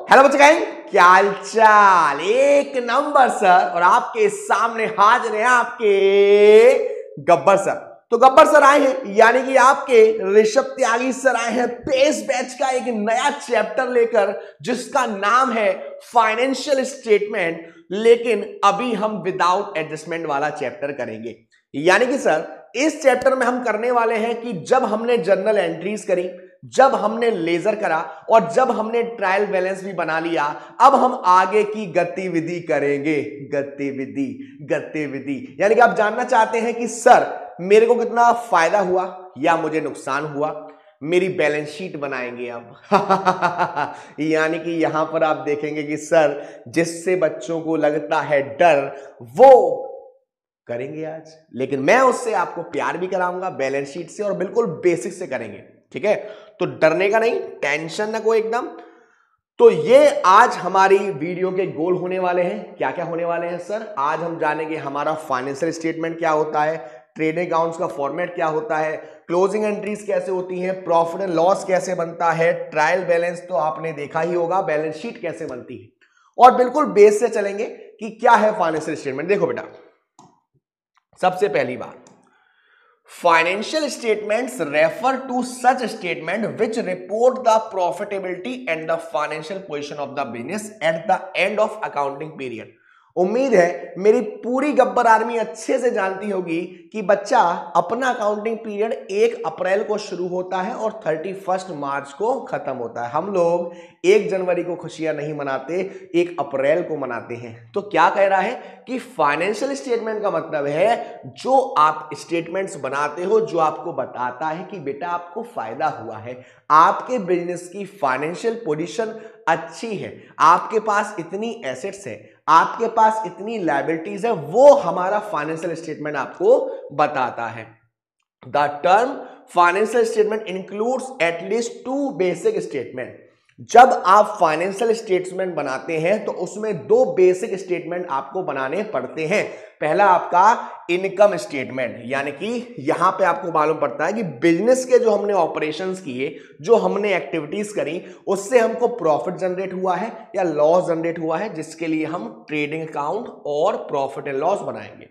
Hello बच्चे, क्या हाल चाल? एक नंबर सर। और आपके सामने हाजिर हैं आपके गब्बर सर। तो गब्बर सर आए हैं, यानी कि आपके ऋषभ त्यागी सर आए हैं पेस बैच का एक नया चैप्टर लेकर, जिसका नाम है फाइनेंशियल स्टेटमेंट। लेकिन अभी हम विदाउट एडजस्टमेंट वाला चैप्टर करेंगे। यानी कि सर इस चैप्टर में हम करने वाले हैं कि जब हमने जर्नल एंट्रीज करी, जब हमने लेजर करा और जब हमने ट्रायल बैलेंस भी बना लिया, अब हम आगे की गतिविधि करेंगे। गतिविधि यानी कि आप जानना चाहते हैं कि सर मेरे को कितना फायदा हुआ या मुझे नुकसान हुआ। मेरी बैलेंस शीट बनाएंगे अब। यानी कि यहां पर आप देखेंगे कि सर जिससे बच्चों को लगता है डर, वो करेंगे आज। लेकिन मैं उससे आपको प्यार भी कराऊंगा बैलेंस शीट से, और बिल्कुल बेसिक से करेंगे। ठीक है, तो डरने का नहीं, टेंशन ना कोई एकदम। तो ये आज हमारी वीडियो के गोल होने वाले हैं। क्या क्या होने वाले हैं सर? आज हम जानेंगे हमारा फाइनेंशियल स्टेटमेंट क्या होता है, ट्रेडिंग अकाउंट्स का फॉर्मेट क्या होता है, क्लोजिंग एंट्रीज कैसे होती हैं, प्रॉफिट एंड लॉस कैसे बनता है, ट्रायल बैलेंस तो आपने देखा ही होगा, बैलेंस शीट कैसे बनती है, और बिल्कुल बेस से चलेंगे कि क्या है फाइनेंशियल स्टेटमेंट। देखो बेटा, सबसे पहली बात, financial statements refer to such statement which report the profitability and the financial position of the business at the end of accounting period. उम्मीद है मेरी पूरी गब्बर आर्मी अच्छे से जानती होगी कि बच्चा अपना अकाउंटिंग पीरियड 1 अप्रैल को शुरू होता है और 31 मार्च को खत्म होता है। हम लोग 1 जनवरी को खुशियां नहीं मनाते, 1 अप्रैल को मनाते हैं। तो क्या कह रहा है कि फाइनेंशियल स्टेटमेंट का मतलब है जो आप स्टेटमेंट्स बनाते हो, जो आपको बताता है कि बेटा आपको फायदा हुआ है, आपके बिजनेस की फाइनेंशियल पोजीशन अच्छी है, आपके पास इतनी एसेट्स है, आपके पास इतनी लायबिलिटीज है, वो हमारा फाइनेंशियल स्टेटमेंट आपको बताता है। The term financial statement includes at least 2 basic statement. जब आप फाइनेंशियल स्टेटमेंट बनाते हैं तो उसमें 2 बेसिक स्टेटमेंट आपको बनाने पड़ते हैं। पहला आपका इनकम स्टेटमेंट, यानी कि यहां पे आपको मालूम पड़ता है कि बिजनेस के जो हमने ऑपरेशंस किए, जो हमने एक्टिविटीज करी, उससे हमको प्रॉफिट जनरेट हुआ है या लॉस जनरेट हुआ है, जिसके लिए हम ट्रेडिंग अकाउंट और प्रॉफिट एंड लॉस बनाएंगे।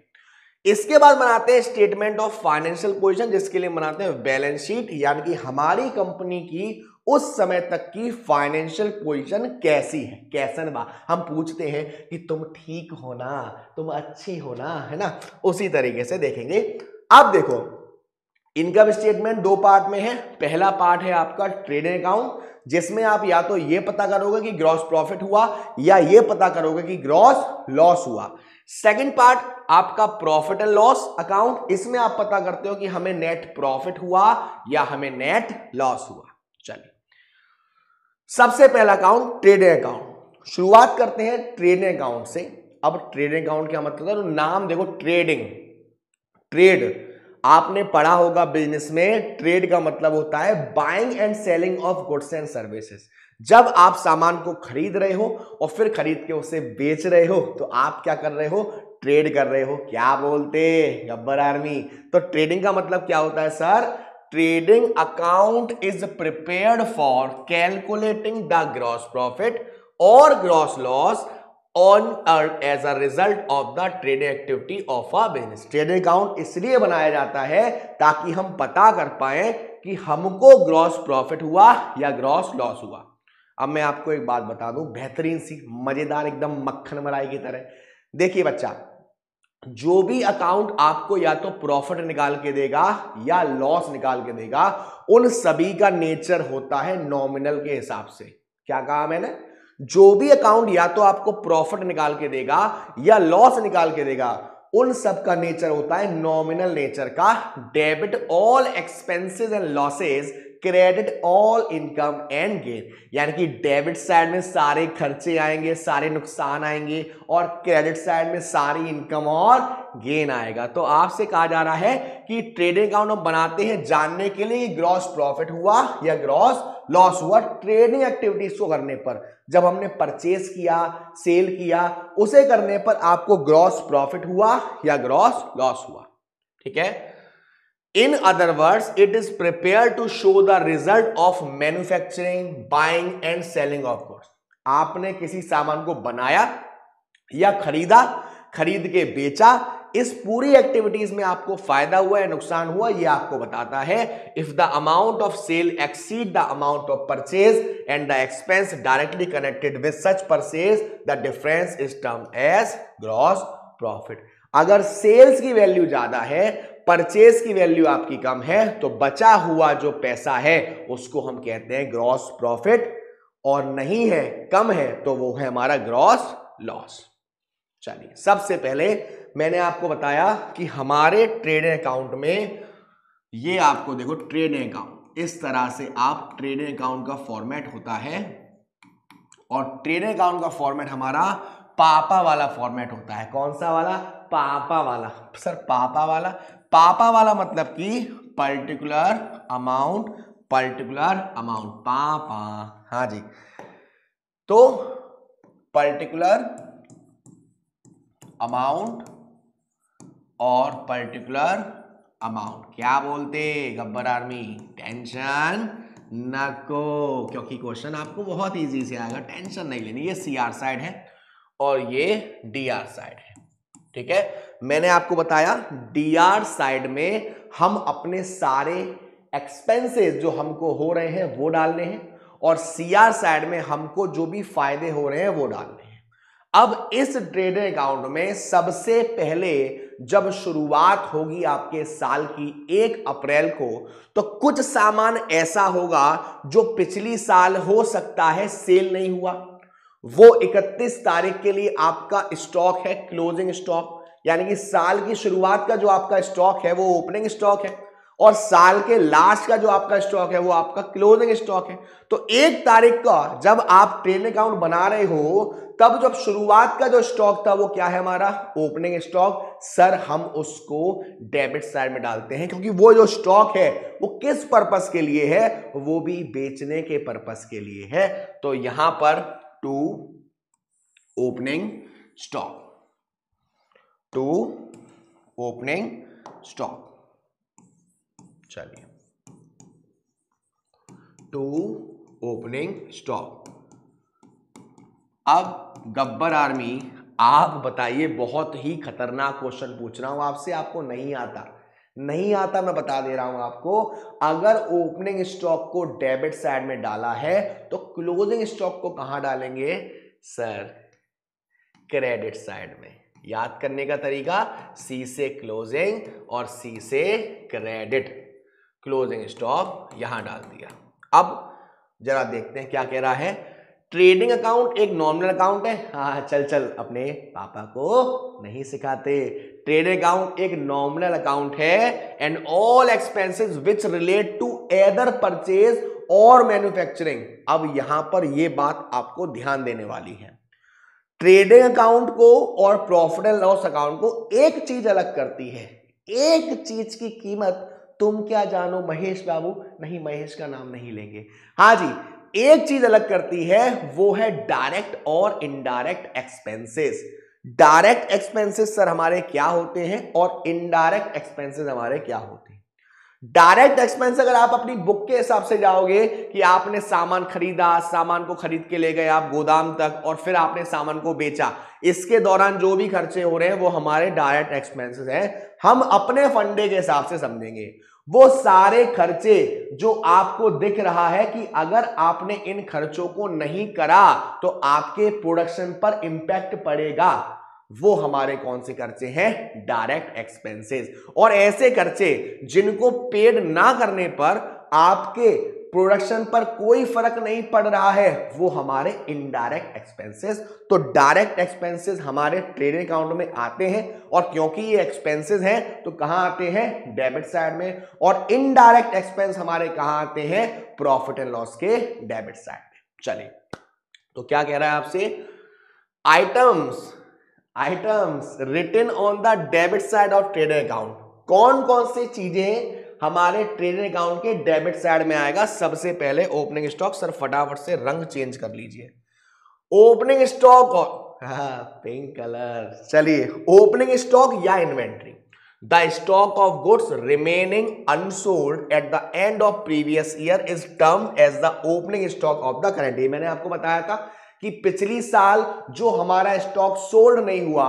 इसके बाद बनाते हैं स्टेटमेंट ऑफ फाइनेंशियल पोजीशन, जिसके लिए बनाते हैं बैलेंस शीट, यानी कि हमारी कंपनी की उस समय तक की फाइनेंशियल पोजीशन कैसी है, कैसन बा। हम पूछते हैं कि तुम ठीक हो ना, तुम अच्छी हो ना, है ना, उसी तरीके से देखेंगे। अब देखो, इनकम स्टेटमेंट 2 पार्ट में है। पहला पार्ट है आपका ट्रेडिंग अकाउंट, जिसमें आप या तो ये पता करोगे कि ग्रॉस प्रॉफिट हुआ या ये पता करोगे कि ग्रॉस लॉस हुआ। सेकंड पार्ट आपका प्रॉफिट एंड लॉस अकाउंट, इसमें आप पता करते हो कि हमें नेट प्रॉफिट हुआ या हमें नेट लॉस हुआ। चलिए, सबसे पहला अकाउंट ट्रेडिंग अकाउंट। शुरुआत करते हैं ट्रेडिंग अकाउंट से। अब ट्रेडिंग अकाउंट क्या मतलब है? तो नाम देखो, ट्रेडिंग, ट्रेड आपने पढ़ा होगा बिजनेस में। ट्रेड का मतलब होता है buying and selling of goods and services. जब आप सामान को खरीद रहे हो और फिर खरीद के उसे बेच रहे हो, तो आप क्या कर रहे हो? ट्रेड कर रहे हो। क्या बोलते गब्बर आर्मी? तो ट्रेडिंग का मतलब क्या होता है sir? Trading account is prepared for calculating the gross profit और gross loss on as a result of the trading activity of a business. Trading account इसलिए बनाया जाता है ताकि हम पता कर पाए कि हमको ग्रॉस प्रॉफिट हुआ या ग्रॉस लॉस हुआ। अब मैं आपको एक बात बता दूं, बेहतरीन सी, मजेदार, एकदम मक्खन मलाई की तरह। देखिए बच्चा, जो भी अकाउंट आपको या तो प्रॉफिट निकाल के देगा या लॉस निकाल के देगा, उन सभी का नेचर होता है नॉमिनल के हिसाब से। क्या कहा मैंने? जो भी अकाउंट या तो आपको प्रॉफिट निकाल के देगा या लॉस निकाल के देगा, उन सब का नेचर होता है नॉमिनल नेचर का। Debit all expenses and losses, credit all income and gain. यानी कि डेबिट साइड में सारे खर्चे आएंगे, सारे नुकसान आएंगे, और क्रेडिट साइड में सारी इनकम और गेन आएगा। तो आपसे कहा जा रहा है कि ट्रेडिंग अकाउंट हम बनाते हैं जानने के लिए ग्रॉस प्रॉफिट हुआ या ग्रॉस लॉस हुआ। ट्रेडिंग एक्टिविटीज को करने पर, जब हमने परचेज किया, सेल किया, उसे करने पर आपको ग्रॉस प्रॉफिट हुआ या ग्रॉस लॉस हुआ। ठीक है, in other words, it is prepared to show the result of manufacturing, buying and selling of goods. आपने किसी सामान को बनाया या खरीदा, खरीद के बेचा, इस पूरी एक्टिविटीज में आपको फायदा हुआ या नुकसान हुआ, ये आपको बताता है। If the amount of sale exceed the amount of purchase and the expense directly connected with such purchase, the difference is termed as gross profit. अगर सेल्स की वैल्यू ज्यादा है, परचेज की वैल्यू आपकी कम है, तो बचा हुआ जो पैसा है उसको हम कहते हैं ग्रॉस प्रॉफिट, और नहीं है, कम है, तो वो है हमारा ग्रॉस लॉस। चलिए, सबसे पहले मैंने आपको बताया कि हमारे ट्रेडिंग अकाउंट में, ये आपको देखो ट्रेडिंग अकाउंट, इस तरह से आप ट्रेडिंग अकाउंट का फॉर्मेट होता है, और ट्रेडिंग अकाउंट का फॉर्मेट हमारा पापा वाला फॉर्मेट होता है। कौन सा वाला? पापा वाला। सर पापा वाला, पापा वाला मतलब कि पर्टिकुलर अमाउंट, पर्टिकुलर अमाउंट, पापा, हाँ जी। तो पर्टिकुलर अमाउंट और पर्टिकुलर अमाउंट क्या बोलते गब्बर आर्मी? टेंशन नको, क्योंकि क्वेश्चन आपको बहुत इजी से आएगा, टेंशन नहीं लेनी। ये सी आर साइड है और ये डी आर साइड है, ठीक है। मैंने आपको बताया डी आर साइड में हम अपने सारे एक्सपेंसेस जो हमको हो रहे हैं वो डालने हैं, और सी आर साइड में हमको जो भी फायदे हो रहे हैं वो डालने हैं। अब इस ट्रेडिंग अकाउंट में सबसे पहले जब शुरुआत होगी आपके साल की 1 अप्रैल को, तो कुछ सामान ऐसा होगा जो पिछली साल हो सकता है सेल नहीं हुआ, वो 31 तारीख के लिए आपका स्टॉक है, क्लोजिंग स्टॉक, यानी कि साल की शुरुआत का जो आपका स्टॉक है वो ओपनिंग स्टॉक है, और साल के लास्ट का जो आपका स्टॉक है वो आपका क्लोजिंग स्टॉक है। तो 1 तारीख का जब आप ट्रेडिंग अकाउंट बना रहे हो, तब जब शुरुआत का जो स्टॉक था वो क्या है हमारा? Opening stock. सर हम उसको डेबिट साइड में डालते हैं, क्योंकि वो जो स्टॉक है वो किस पर्पस के लिए है? वो भी बेचने के पर्पस के लिए है। तो यहां पर to opening stock, to opening stock, चलिए, टू ओपनिंग स्टॉक। अब गब्बर आर्मी आप बताइए, बहुत ही खतरनाक क्वेश्चन पूछ रहा हूं आपसे, आपको नहीं आता, नहीं आता, मैं बता दे रहा हूं आपको। अगर ओपनिंग स्टॉक को डेबिट साइड में डाला है तो क्लोजिंग स्टॉक को कहां डालेंगे? सर क्रेडिट साइड में। याद करने का तरीका, सी से क्लोजिंग और सी से क्रेडिट, क्लोजिंग स्टॉक यहां डाल दिया। अब जरा देखते हैं क्या कह रहा है। ट्रेडिंग अकाउंट एक नॉमिनल अकाउंट है। हाँ चल अपने पापा को नहीं सिखाते। ट्रेडिंग अकाउंट एक नॉमिनल अकाउंट है, and all expenses which relate to either purchase और मैन्युफैक्चरिंग। अब यहां पर यह बात आपको ध्यान देने वाली है, ट्रेडिंग अकाउंट को और प्रॉफिट एंड लॉस अकाउंट को एक चीज अलग करती है, एक चीज की कीमत तुम क्या जानो महेश बाबू, नहीं महेश का नाम नहीं लेंगे, हाँ जी, एक चीज अलग करती है, वो है डायरेक्ट और indirect expenses. Direct expenses sir हमारे क्या होते हैं और इनडायरेक्ट एक्सपेंसेस हमारे क्या होते हैं? डायरेक्ट एक्सपेंस अगर आप अपनी बुक के हिसाब से जाओगे कि आपने सामान खरीदा, सामान को खरीद के ले गए आप गोदाम तक, और फिर आपने सामान को बेचा, इसके दौरान जो भी खर्चे हो रहे हैं वो हमारे डायरेक्ट एक्सपेंसेस हैं। हम अपने फंडे के हिसाब से समझेंगे वो सारे खर्चे जो आपको दिख रहा है कि अगर आपने इन खर्चों को नहीं करा तो आपके प्रोडक्शन पर इंपैक्ट पड़ेगा, वो हमारे कौन से खर्चे हैं? Direct expenses. और ऐसे खर्चे जिनको पेड ना करने पर आपके प्रोडक्शन पर कोई फर्क नहीं पड़ रहा है, वो हमारे इनडायरेक्ट एक्सपेंसेस। तो डायरेक्ट एक्सपेंसेस हमारे ट्रेडिंग अकाउंट में आते हैं, और क्योंकि ये एक्सपेंसेस हैं तो कहां आते हैं? डेबिट साइड में। और इनडायरेक्ट एक्सपेंस हमारे कहां आते हैं? प्रॉफिट एंड लॉस के डेबिट साइड में। चलिए, तो क्या कह रहा है आपसे? Items written on the debit side of trading account. कौन कौन सी चीजें हमारे ट्रेडिंग अकाउंट के डेबिट साइड में आएगा? सबसे पहले ओपनिंग स्टॉक। सर फटाफट से रंग चेंज कर लीजिए। ओपनिंग स्टॉक और पिंक कलर। चलिए, ओपनिंग स्टॉक या inventory, the stock of goods remaining unsold at the end of previous year is termed as the opening stock of the current year. मैंने आपको बताया था कि पिछली साल जो हमारा स्टॉक सोल्ड नहीं हुआ,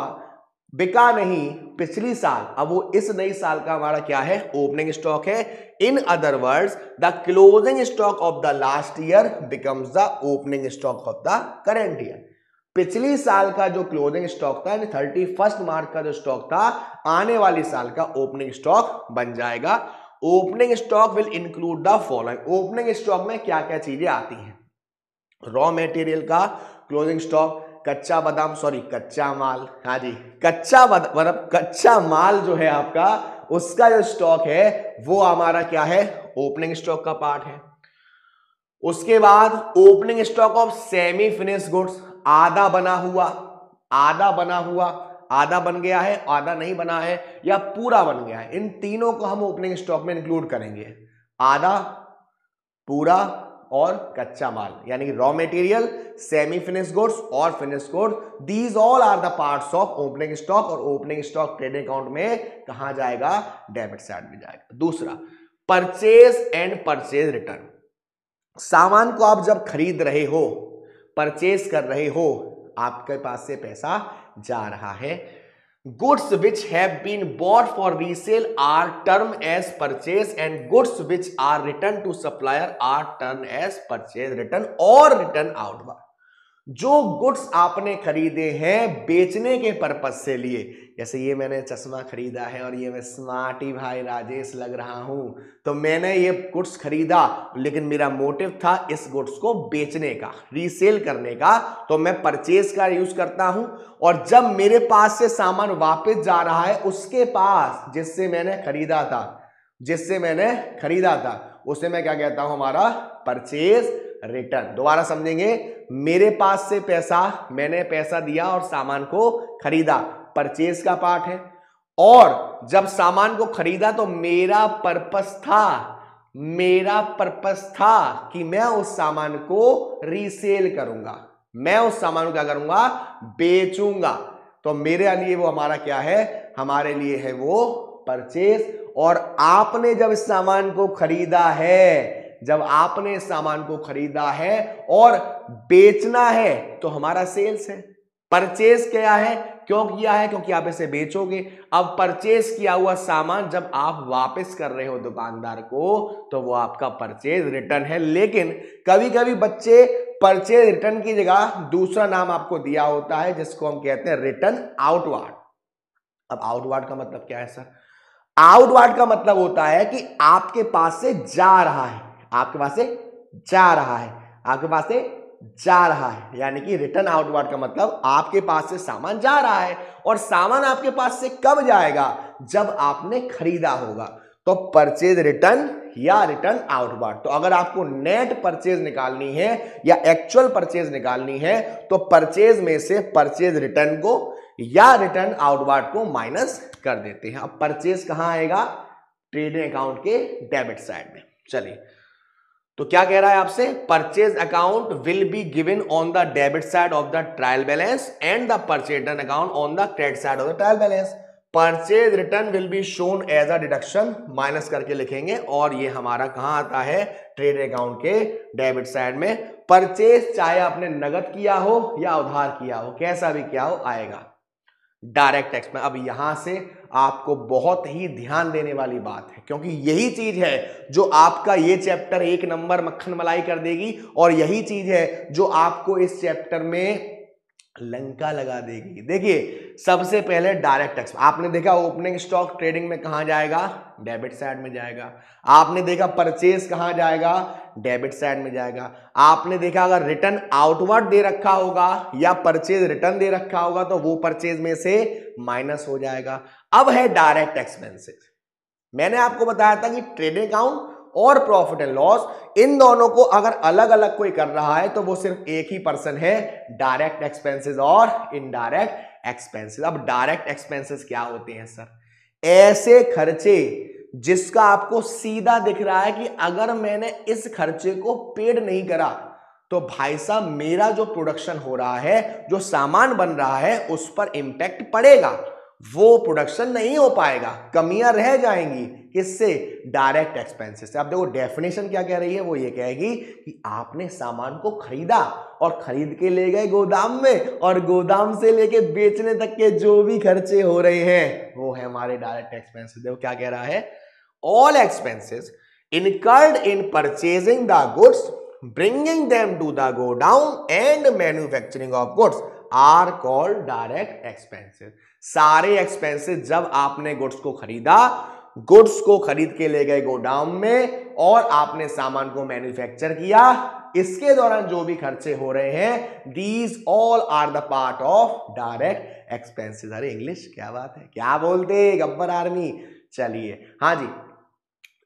बिका नहीं पिछली साल, अब वो इस नई साल का हमारा क्या है, ओपनिंग स्टॉक है। In other words the closing stock of the last year becomes the opening stock of the current year. पिछली साल का जो क्लोजिंग स्टॉक था, 31 मार्च का जो स्टॉक था, आने वाली साल का ओपनिंग स्टॉक बन जाएगा। Opening stock will include the following. Opening stock में क्या क्या चीजें आती हैं? रॉ मटेरियल का क्लोजिंग स्टॉक, कच्चा बादाम, सॉरी कच्चा माल, हाँ जी, कच्चा माल जो है आपका, उसका जो स्टॉक है वो हमारा क्या है, ओपनिंग स्टॉक का पार्ट है। उसके बाद opening stock of semi finish goods, आधा बना हुआ, आधा बन गया है, आधा नहीं बना है, या पूरा बन गया है, इन तीनों को हम ओपनिंग स्टॉक में इंक्लूड करेंगे। आधा, पूरा और कच्चा माल, यानी raw material, semi finish goods और finish goods, these all are the parts of opening stock. और ओपनिंग स्टॉक ट्रेडिंग अकाउंट में कहां जाएगा, डेबिट साइड में जाएगा। दूसरा, परचेज एंड परचेज रिटर्न। सामान को आप जब खरीद रहे हो, परचेज कर रहे हो, आपके पास से पैसा जा रहा है। Goods which have been bought for resale are termed as purchase and goods which are returned to supplier are termed as purchase return or return outward। जो गुड्स आपने खरीदे हैं बेचने के पर्पज से लिए, जैसे ये मैंने चश्मा खरीदा है और ये मैं स्मार्टी भाई राजेश लग रहा हूं, तो मैंने ये गुड्स खरीदा लेकिन मेरा मोटिव था इस गुड्स को बेचने का, रीसेल करने का, तो मैं परचेज का यूज करता हूं। और जब मेरे पास से सामान वापस जा रहा है उसके पास जिससे मैंने खरीदा था, उसे मैं क्या कहता हूं, हमारा परचेज रिटर्न। दोबारा समझेंगे, मेरे पास से पैसा, मैंने पैसा दिया और सामान को खरीदा, परचेज का पार्ट है। और जब सामान को खरीदा तो मेरा पर्पस था कि मैं उस सामान को रीसेल करूंगा, मैं उस सामान को क्या करूंगा, बेचूंगा। तो मेरे लिए वो हमारा क्या है, हमारे लिए है वो परचेज। और आपने जब इस सामान को खरीदा है, और बेचना है तो हमारा सेल्स है। परचेज क्या है, क्यों किया है, क्योंकि आप इसे बेचोगे। अब परचेज किया हुआ सामान जब आप वापस कर रहे हो दुकानदार को, तो वो आपका परचेज रिटर्न है। लेकिन कभी कभी बच्चे परचेज रिटर्न की जगह दूसरा नाम आपको दिया होता है जिसको हम कहते हैं रिटर्न आउटवार्ड। अब आउटवार्ड का मतलब क्या है सर? आउटवार्ड का मतलब होता है कि आपके पास से जा रहा है, यानी कि रिटर्न आउटवार्ड का मतलब आपके पास से सामान जा रहा है। और सामान आपके पास से कब जाएगा, जब आपने खरीदा होगा। तो परचेज रिटर्न या रिटर्न आउटवार्ड। तो अगर आपको नेट परचेज निकालनी है या एक्चुअल परचेज निकालनी है, तो परचेज में से परचेज रिटर्न को या रिटर्न आउटवार्ड को माइनस कर देते हैं। अब परचेज कहां आएगा, ट्रेडिंग अकाउंट के डेबिट साइड में। चलिए, तो क्या कह रहा है आपसे, purchase account will be given on the debit side of the trial balance and the purchase return account on the credit side of the trial balance. Purchase return will be shown as a deduction, minus करके लिखेंगे, और ये हमारा कहां आता है, trade account के debit side में। परचेज चाहे आपने नगद किया हो या उधार किया हो, कैसा भी किया हो, आएगा डायरेक्ट टैक्स में। अब यहां से आपको बहुत ही ध्यान देने वाली बात है, क्योंकि यही चीज है जो आपका ये चैप्टर 1 नंबर मक्खन मलाई कर देगी, और यही चीज है जो आपको इस चैप्टर में लंका लगा देगी। देखिए, सबसे पहले डायरेक्ट टैक्स। आपने देखा ओपनिंग स्टॉक ट्रेडिंग में कहां जाएगा, डेबिट साइड में जाएगा। आपने देखा परचेज कहां जाएगा, डेबिट साइड में जाएगा। आपने देखा अगर रिटर्न आउटवर्ड दे रखा होगा या परचेज रिटर्न दे रखा होगा तो वो परचेज में से माइनस हो जाएगा। अब है डायरेक्ट एक्सपेंसेस। मैंने आपको बताया था कि ट्रेडिंग अकाउंट और प्रॉफिट एंड लॉस, इन दोनों को अगर अलग अलग कोई कर रहा है तो वो सिर्फ एक ही पर्सन है, डायरेक्ट एक्सपेंसेस और इनडायरेक्ट एक्सपेंसेस। अब डायरेक्ट एक्सपेंसेस क्या होते हैं सर? ऐसे खर्चे जिसका आपको सीधा दिख रहा है कि अगर मैंने इस खर्चे को पेड नहीं करा तो भाई साहब मेरा जो प्रोडक्शन हो रहा है, जो सामान बन रहा है, उस पर इंपैक्ट पड़ेगा। वो प्रोडक्शन नहीं हो पाएगा, कमियां रह जाएंगी। किससे? डायरेक्ट एक्सपेंसेस से। अब देखो डेफिनेशन क्या कह रही है, वो ये कहेगी कि आपने सामान को खरीदा और खरीद के ले गए गोदाम में, और गोदाम से लेके बेचने तक के जो भी खर्चे हो रहे हैं वो है हमारे डायरेक्ट एक्सपेंसेस। देखो क्या कह रहा है, all expenses incurred in purchasing the goods, bringing them to the godown and manufacturing of goods are called direct expenses। सारे एक्सपेंसेस जब आपने गुड्स को खरीदा, गुड्स को खरीद के ले गए गोडाउन में और आपने सामान को मैन्युफैक्चर किया, इसके दौरान जो भी खर्चे हो रहे हैं, these all are the part of direct expenses. अरे इंग्लिश क्या बात है, क्या बोलते गब्बर आर्मी। चलिए हाँ जी,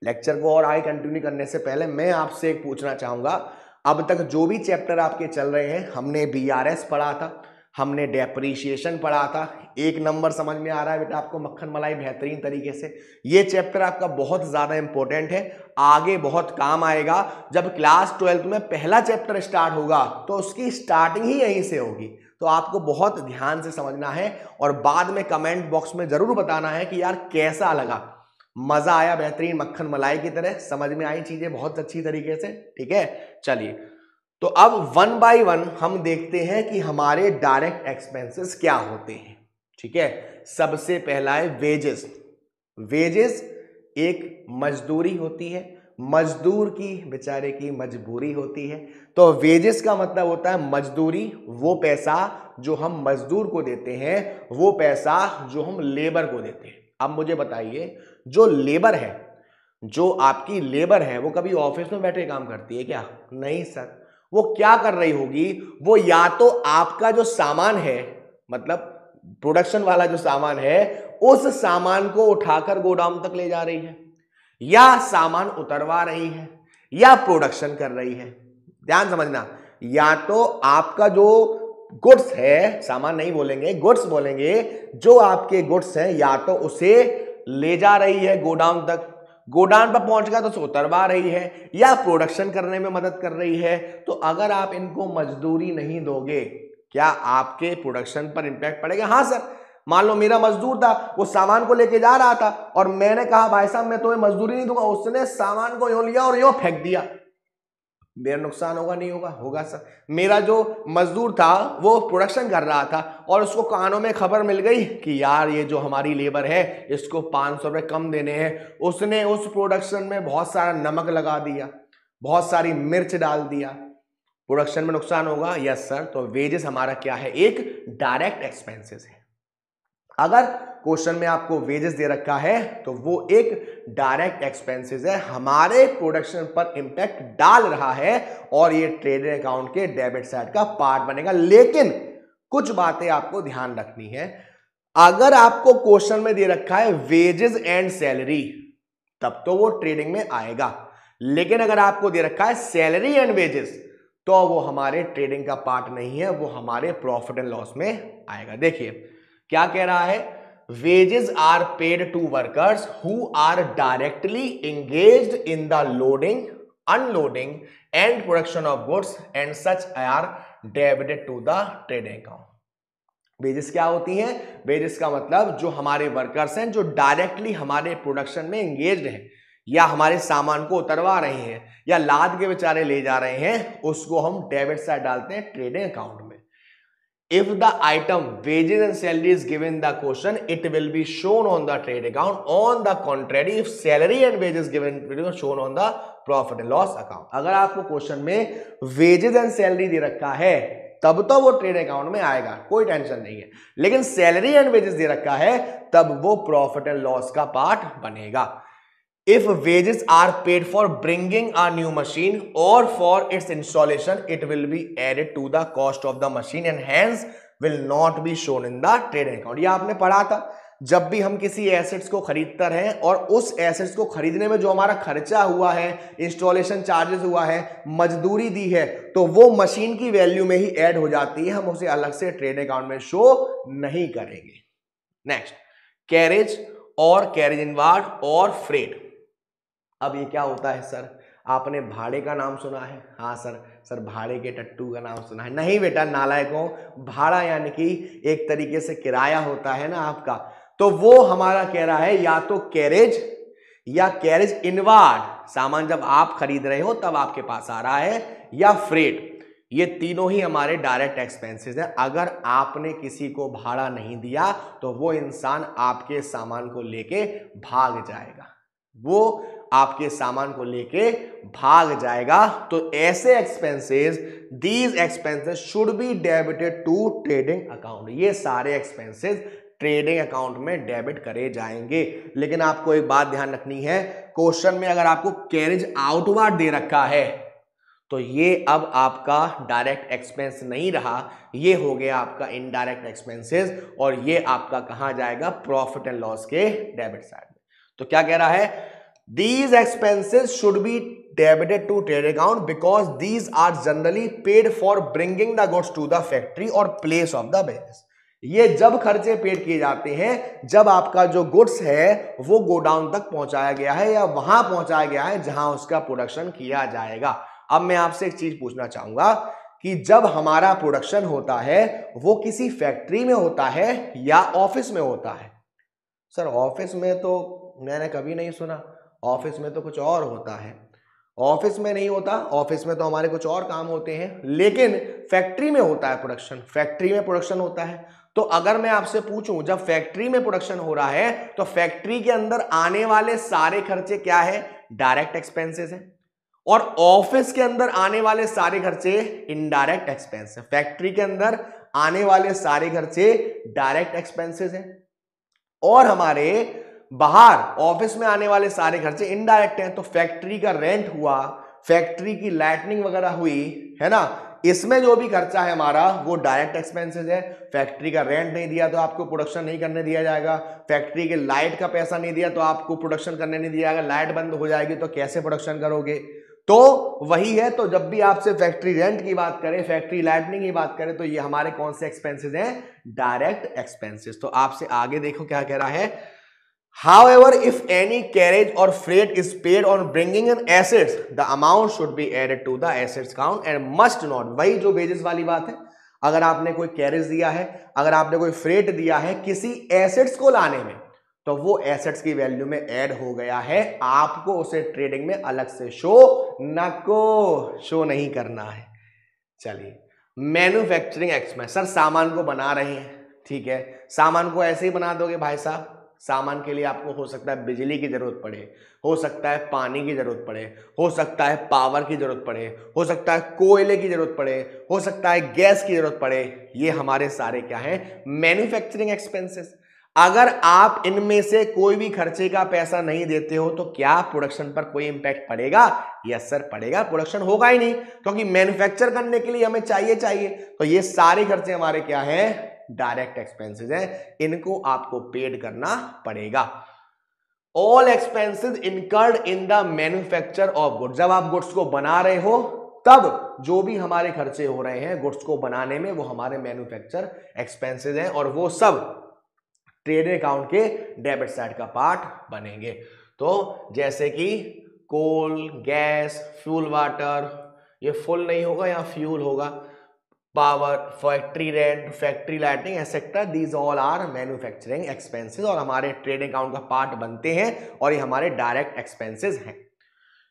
लेक्चर को और आगे कंटिन्यू करने से पहले मैं आपसे एक पूछना चाहूंगा, अब तक जो भी चैप्टर आपके चल रहे हैं, हमने बीआरएस पढ़ा था, हमने डेप्रीशिएशन पढ़ा था, 1 नंबर समझ में आ रहा है बेटा आपको, मक्खन मलाई बेहतरीन तरीके से। ये चैप्टर आपका बहुत ज्यादा इंपॉर्टेंट है, आगे बहुत काम आएगा। जब क्लास 12th में पहला चैप्टर स्टार्ट होगा तो उसकी स्टार्टिंग ही यहीं से होगी, तो आपको बहुत ध्यान से समझना है और बाद में कमेंट बॉक्स में जरूर बताना है कि यार कैसा लगा, मजा आया, बेहतरीन मक्खन मलाई की तरह समझ में आई चीजें बहुत अच्छी तरीके से। ठीक है, चलिए तो अब 1 बाय 1 हम देखते हैं कि हमारे डायरेक्ट एक्सपेंसेस क्या होते हैं। ठीक है, सबसे पहला है वेजेस। वेजेस एक मजदूरी होती है, मजदूर की बेचारे की मजबूरी होती है। तो वेजेस का मतलब होता है मजदूरी, वो पैसा जो हम मजदूर को देते हैं, वो पैसा जो हम लेबर को देते हैं। अब मुझे बताइए, जो लेबर है, जो आपकी लेबर है, वो कभी ऑफिस में बैठे काम करती है क्या? नहीं सर। वो क्या कर रही होगी, वो या तो आपका जो सामान है, मतलब प्रोडक्शन वाला जो सामान है, उस सामान को उठाकर गोदाम तक ले जा रही है, या सामान उतरवा रही है, या प्रोडक्शन कर रही है। ध्यान समझना, या तो आपका जो गुड्स है, सामान नहीं बोलेंगे, गुड्स बोलेंगे, जो आपके गुड्स हैं, या तो उसे ले जा रही है गोडाउन तक, गोडाउन पर पहुंच गया तो उसे उतरवा रही है, या प्रोडक्शन करने में मदद कर रही है। तो अगर आप इनको मजदूरी नहीं दोगे, क्या आपके प्रोडक्शन पर इंपैक्ट पड़ेगा? हाँ सर, मान लो मेरा मजदूर था, वो सामान को लेके जा रहा था और मैंने कहा भाई साहब मैं तुम्हें मजदूरी नहीं दूंगा, उसने सामान को यूं लिया और यूं फेंक दिया, मेरा नुकसान होगा नहीं होगा? होगा सर। मेरा जो मजदूर था वो प्रोडक्शन कर रहा था और उसको कानों में खबर मिल गई कि यार ये जो हमारी लेबर है इसको 500 रुपये कम देने हैं, उसने उस प्रोडक्शन में बहुत सारा नमक लगा दिया, बहुत सारी मिर्च डाल दिया, प्रोडक्शन में नुकसान होगा? Yes sir. तो वेजेस हमारा क्या है? एक डायरेक्ट एक्सपेंसेस है। अगर क्वेश्चन में आपको वेजेस दे रखा है तो वो एक डायरेक्ट एक्सपेंसेस है, हमारे प्रोडक्शन पर इंपैक्ट डाल रहा है और ये ट्रेडिंग अकाउंट के डेबिट साइड का पार्ट बनेगा। लेकिन कुछ बातें आपको ध्यान रखनी है, अगर आपको क्वेश्चन में दे रखा है वेजेस एंड सैलरी, तब तो वो ट्रेडिंग में आएगा, लेकिन अगर आपको दे रखा है सैलरी एंड वेजेस, तो वो हमारे ट्रेडिंग का पार्ट नहीं है, वो हमारे प्रॉफिट एंड लॉस में आएगा। देखिए क्या कह रहा है, wages are paid to workers who are directly engaged in the loading, unloading and production of goods and such are debited to the trading account. Wages क्या होती हैं? वेजेस का मतलब जो हमारे वर्कर्स हैं, जो डायरेक्टली हमारे प्रोडक्शन में एंगेज्ड हैं, या हमारे सामान को उतरवा रहे हैं, या लाद के बेचारे ले जा रहे हैं, उसको हम डेबिट साइड डालते हैं ट्रेडिंग अकाउंट में। If the item wages and salary is given the question, it will be shown on the trade account. On the contrary, if salary and wages given, it will be shown on the profit and loss account. अगर आपको question में wages and salary दे रखा है तब तो वो trade account में आएगा, कोई टेंशन नहीं है, लेकिन सैलरी एंड वेजेस दे रखा है तब वो प्रॉफिट एंड लॉस का पार्ट बनेगा। If wages are paid for bringing a new machine or for its installation, it will be added to the cost of the machine and hence will not be shown in the trade account। ये आपने पढ़ा था, जब भी हम किसी assets को खरीदते हैं और उस एसेट्स को खरीदने में जो हमारा खर्चा हुआ है, इंस्टॉलेशन चार्जेस हुआ है, मजदूरी दी है, तो वो मशीन की वैल्यू में ही ऐड हो जाती है, हम उसे अलग से ट्रेड अकाउंट में शो नहीं करेंगे। नेक्स्ट, कैरेज और कैरेज इनवार्ड और फ्रेट। अब ये क्या होता है सर? आपने भाड़े का नाम सुना है? हाँ सर भाड़े के टट्टू का नाम सुना है? नहीं बेटा नालायकों, भाड़ा यानी कि एक तरीके से किराया होता है ना आपका, तो वो हमारा कह रहा है या तो कैरेज या कैरेज इनवार्ड, सामान जब आप खरीद रहे हो तब आपके पास आ रहा है, या फ्रेट, ये तीनों ही हमारे डायरेक्ट एक्सपेंसेस हैं। अगर आपने किसी को भाड़ा नहीं दिया तो वो इंसान आपके सामान को लेके भाग जाएगा, वो आपके सामान को लेके भाग जाएगा। तो ऐसे expenses, these expenses should be debited to trading account, ये सारे एक्सपेंसेस ट्रेडिंग अकाउंट में डेबिट करे जाएंगे। लेकिन आपको एक बात ध्यान रखनी है, क्वेश्चन में अगर आपको कैरेज आउटवार्ड दे रखा है तो ये अब आपका डायरेक्ट एक्सपेंस नहीं रहा, ये हो गया आपका इनडायरेक्ट एक्सपेंसेस, और ये आपका कहां जाएगा, प्रॉफिट एंड लॉस के डेबिट साइड में। तो क्या कह रहा है, these expenses should be debited to trade account because these are generally paid for bringing the goods to the factory और प्लेस ऑफ द बिजनेस। ये जब खर्चे पेड किए जाते हैं जब आपका जो गुड्स है वो गोडाउन तक पहुंचाया गया है या वहां पहुंचाया गया है जहां उसका प्रोडक्शन किया जाएगा। अब मैं आपसे एक चीज पूछना चाहूंगा कि जब हमारा प्रोडक्शन होता है वो किसी फैक्ट्री में होता है या ऑफिस में होता है? सर ऑफिस में तो मैंने कभी नहीं सुना, ऑफिस में तो कुछ और होता है। ऑफिस में नहीं होता, ऑफिस में तो हमारे कुछ और काम होते हैं, लेकिन फैक्ट्री में होता है प्रोडक्शन, फैक्ट्री में प्रोडक्शन होता है। तो अगर मैं आपसे पूछूं जब फैक्ट्री में प्रोडक्शन हो रहा है तो फैक्ट्री के अंदर आने वाले सारे खर्चे क्या है, डायरेक्ट एक्सपेंसेस है, और ऑफिस के अंदर आने वाले सारे खर्चे इनडायरेक्ट एक्सपेंस है। फैक्ट्री के अंदर आने वाले सारे खर्चे डायरेक्ट एक्सपेंसेस हैं और हमारे बाहर ऑफिस में आने वाले सारे खर्चे इनडायरेक्ट हैं। तो फैक्ट्री का रेंट हुआ, फैक्ट्री की लाइटनिंग वगैरह हुई, है ना, इसमें जो भी खर्चा है हमारा वो डायरेक्ट एक्सपेंसेस है। फैक्ट्री का रेंट नहीं दिया तो आपको प्रोडक्शन नहीं करने दिया जाएगा, फैक्ट्री के लाइट का पैसा नहीं दिया तो आपको प्रोडक्शन करने नहीं दिया जाएगा, लाइट बंद हो जाएगी तो कैसे प्रोडक्शन करोगे। तो वही है, तो जब भी आपसे फैक्ट्री रेंट की बात करें, फैक्ट्री लाइटनिंग की बात करें, तो ये हमारे कौन से एक्सपेंसेस हैं, डायरेक्ट एक्सपेंसेस। तो आपसे आगे देखो क्या कह रहा है, however if any carriage or freight is paid on bringing in assets the amount should be added to the assets count and must not, वही जो वेजेस वाली बात है, अगर आपने कोई कैरेज दिया है, अगर आपने कोई फ्रेट दिया है किसी एसेट्स को लाने में, तो वो एसेट्स की वैल्यू में ऐड हो गया है, आपको उसे ट्रेडिंग में अलग से शो नहीं करना है। चलिए, मैन्युफैक्चरिंग एक्सपेंस, सर सामान को बना रहे हैं, ठीक है, सामान को ऐसे ही बना दोगे भाई साहब, सामान के लिए आपको हो सकता है बिजली की जरूरत पड़े, हो सकता है पानी की जरूरत पड़े, हो सकता है पावर की जरूरत पड़े, हो सकता है कोयले की जरूरत पड़े, हो सकता है गैस की जरूरत पड़े, ये हमारे सारे क्या हैं, मैन्युफैक्चरिंग एक्सपेंसेस। अगर आप इनमें से कोई भी खर्चे का पैसा नहीं देते हो तो क्या प्रोडक्शन पर कोई इंपैक्ट पड़ेगा? यस सर पड़ेगा, प्रोडक्शन होगा ही नहीं, क्योंकि मैन्युफैक्चर करने के लिए हमें चाहिए। तो ये सारे खर्चे हमारे क्या हैं, डायरेक्ट एक्सपेंसेस हैं, इनको आपको पेड करना पड़ेगा। All expenses incurred in the manufacture of goods, जब आप गुड्स को बना रहे हो तब जो भी हमारे खर्चे हो रहे हैं गुड्स को बनाने में वो हमारे मैन्युफैक्चर एक्सपेंसेस हैं और वो सब ट्रेड अकाउंट के डेबिट साइड का पार्ट बनेंगे। तो जैसे कि कोल, गैस, फ्यूल वाटर, ये फुल नहीं होगा या फ्यूल होगा, power, factory rent, factory lighting etcetera, these all are manufacturing expenses और हमारे ट्रेड अकाउंट का पार्ट बनते हैं और ये हमारे डायरेक्ट एक्सपेंसेस हैं।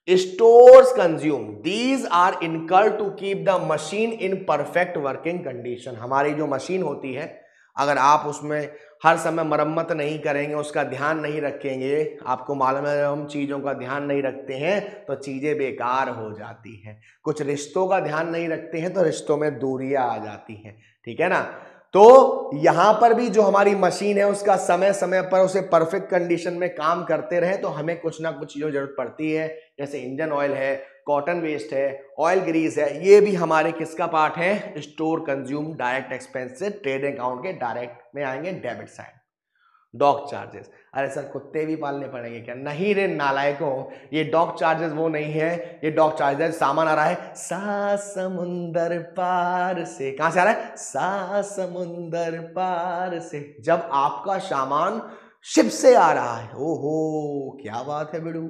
Stores consume, these are incurred to keep the machine in perfect working condition, हमारी जो मशीन होती है अगर आप उसमें हर समय मरम्मत नहीं करेंगे, उसका ध्यान नहीं रखेंगे, आपको मालूम है हम चीज़ों का ध्यान नहीं रखते हैं तो चीज़ें बेकार हो जाती हैं, कुछ रिश्तों का ध्यान नहीं रखते हैं तो रिश्तों में दूरियां आ जाती हैं, ठीक है ना। तो यहां पर भी जो हमारी मशीन है उसका समय समय पर उसे परफेक्ट कंडीशन में काम करते रहे तो हमें कुछ ना कुछ चीज़ों जरूरत पड़ती है, जैसे इंजन ऑयल है, कॉटन वेस्ट है, ऑयल ग्रीस है, ये भी हमारे किसका पार्ट है, स्टोर कंज्यूम डायरेक्ट एक्सपेंस से ट्रेड अकाउंट के डायरेक्ट में आएंगे डेबिट साइड। डॉग चार्जेस, अरे सर कुत्ते भी पालने पड़ेंगे क्या? नहीं रे नालायकों, ये डॉग चार्जेस वो नहीं है, ये डॉग चार्जेस सामान आ रहा है सा समुंदर पार से, कहां से आ रहा है, सा समुंदर पार से, जब आपका सामान शिप से आ रहा है। ओहो क्या बात है बेड़ू,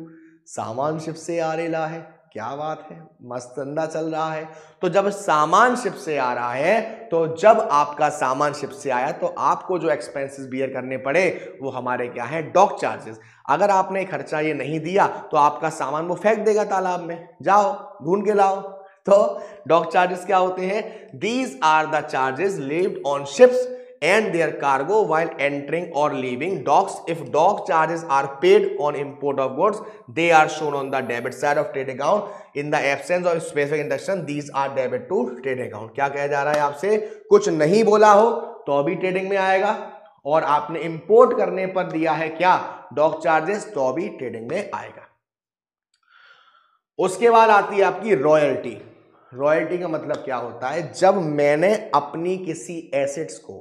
सामान शिप से आ रेला है, क्या बात है, मस्त धंधा चल रहा है। तो जब सामान शिप से आ रहा है, तो जब आपका सामान शिप से आया तो आपको जो एक्सपेंसेस बियर करने पड़े वो हमारे क्या है, डॉक चार्जेस। अगर आपने खर्चा ये नहीं दिया तो आपका सामान वो फेंक देगा तालाब में, जाओ ढूंढ के लाओ। तो डॉक चार्जेस क्या होते हैं? These are the charges levied on ships and their cargo while entering or leaving docks. If dock charges are paid on import of goods, they are shown on the debit side of trade account. In the absence of specific instruction, these are debit to trade account. क्या कहा जा रहा है आपसे? कुछ नहीं बोला हो तो अभी ट्रेडिंग में आएगा, और आपने इंपोर्ट करने पर दिया है क्या, डॉक चार्जेस, तो अभी ट्रेडिंग में आएगा। उसके बाद आती है आपकी रॉयल्टी। रॉयल्टी का मतलब क्या होता है? जब मैंने अपनी किसी एसेट्स को,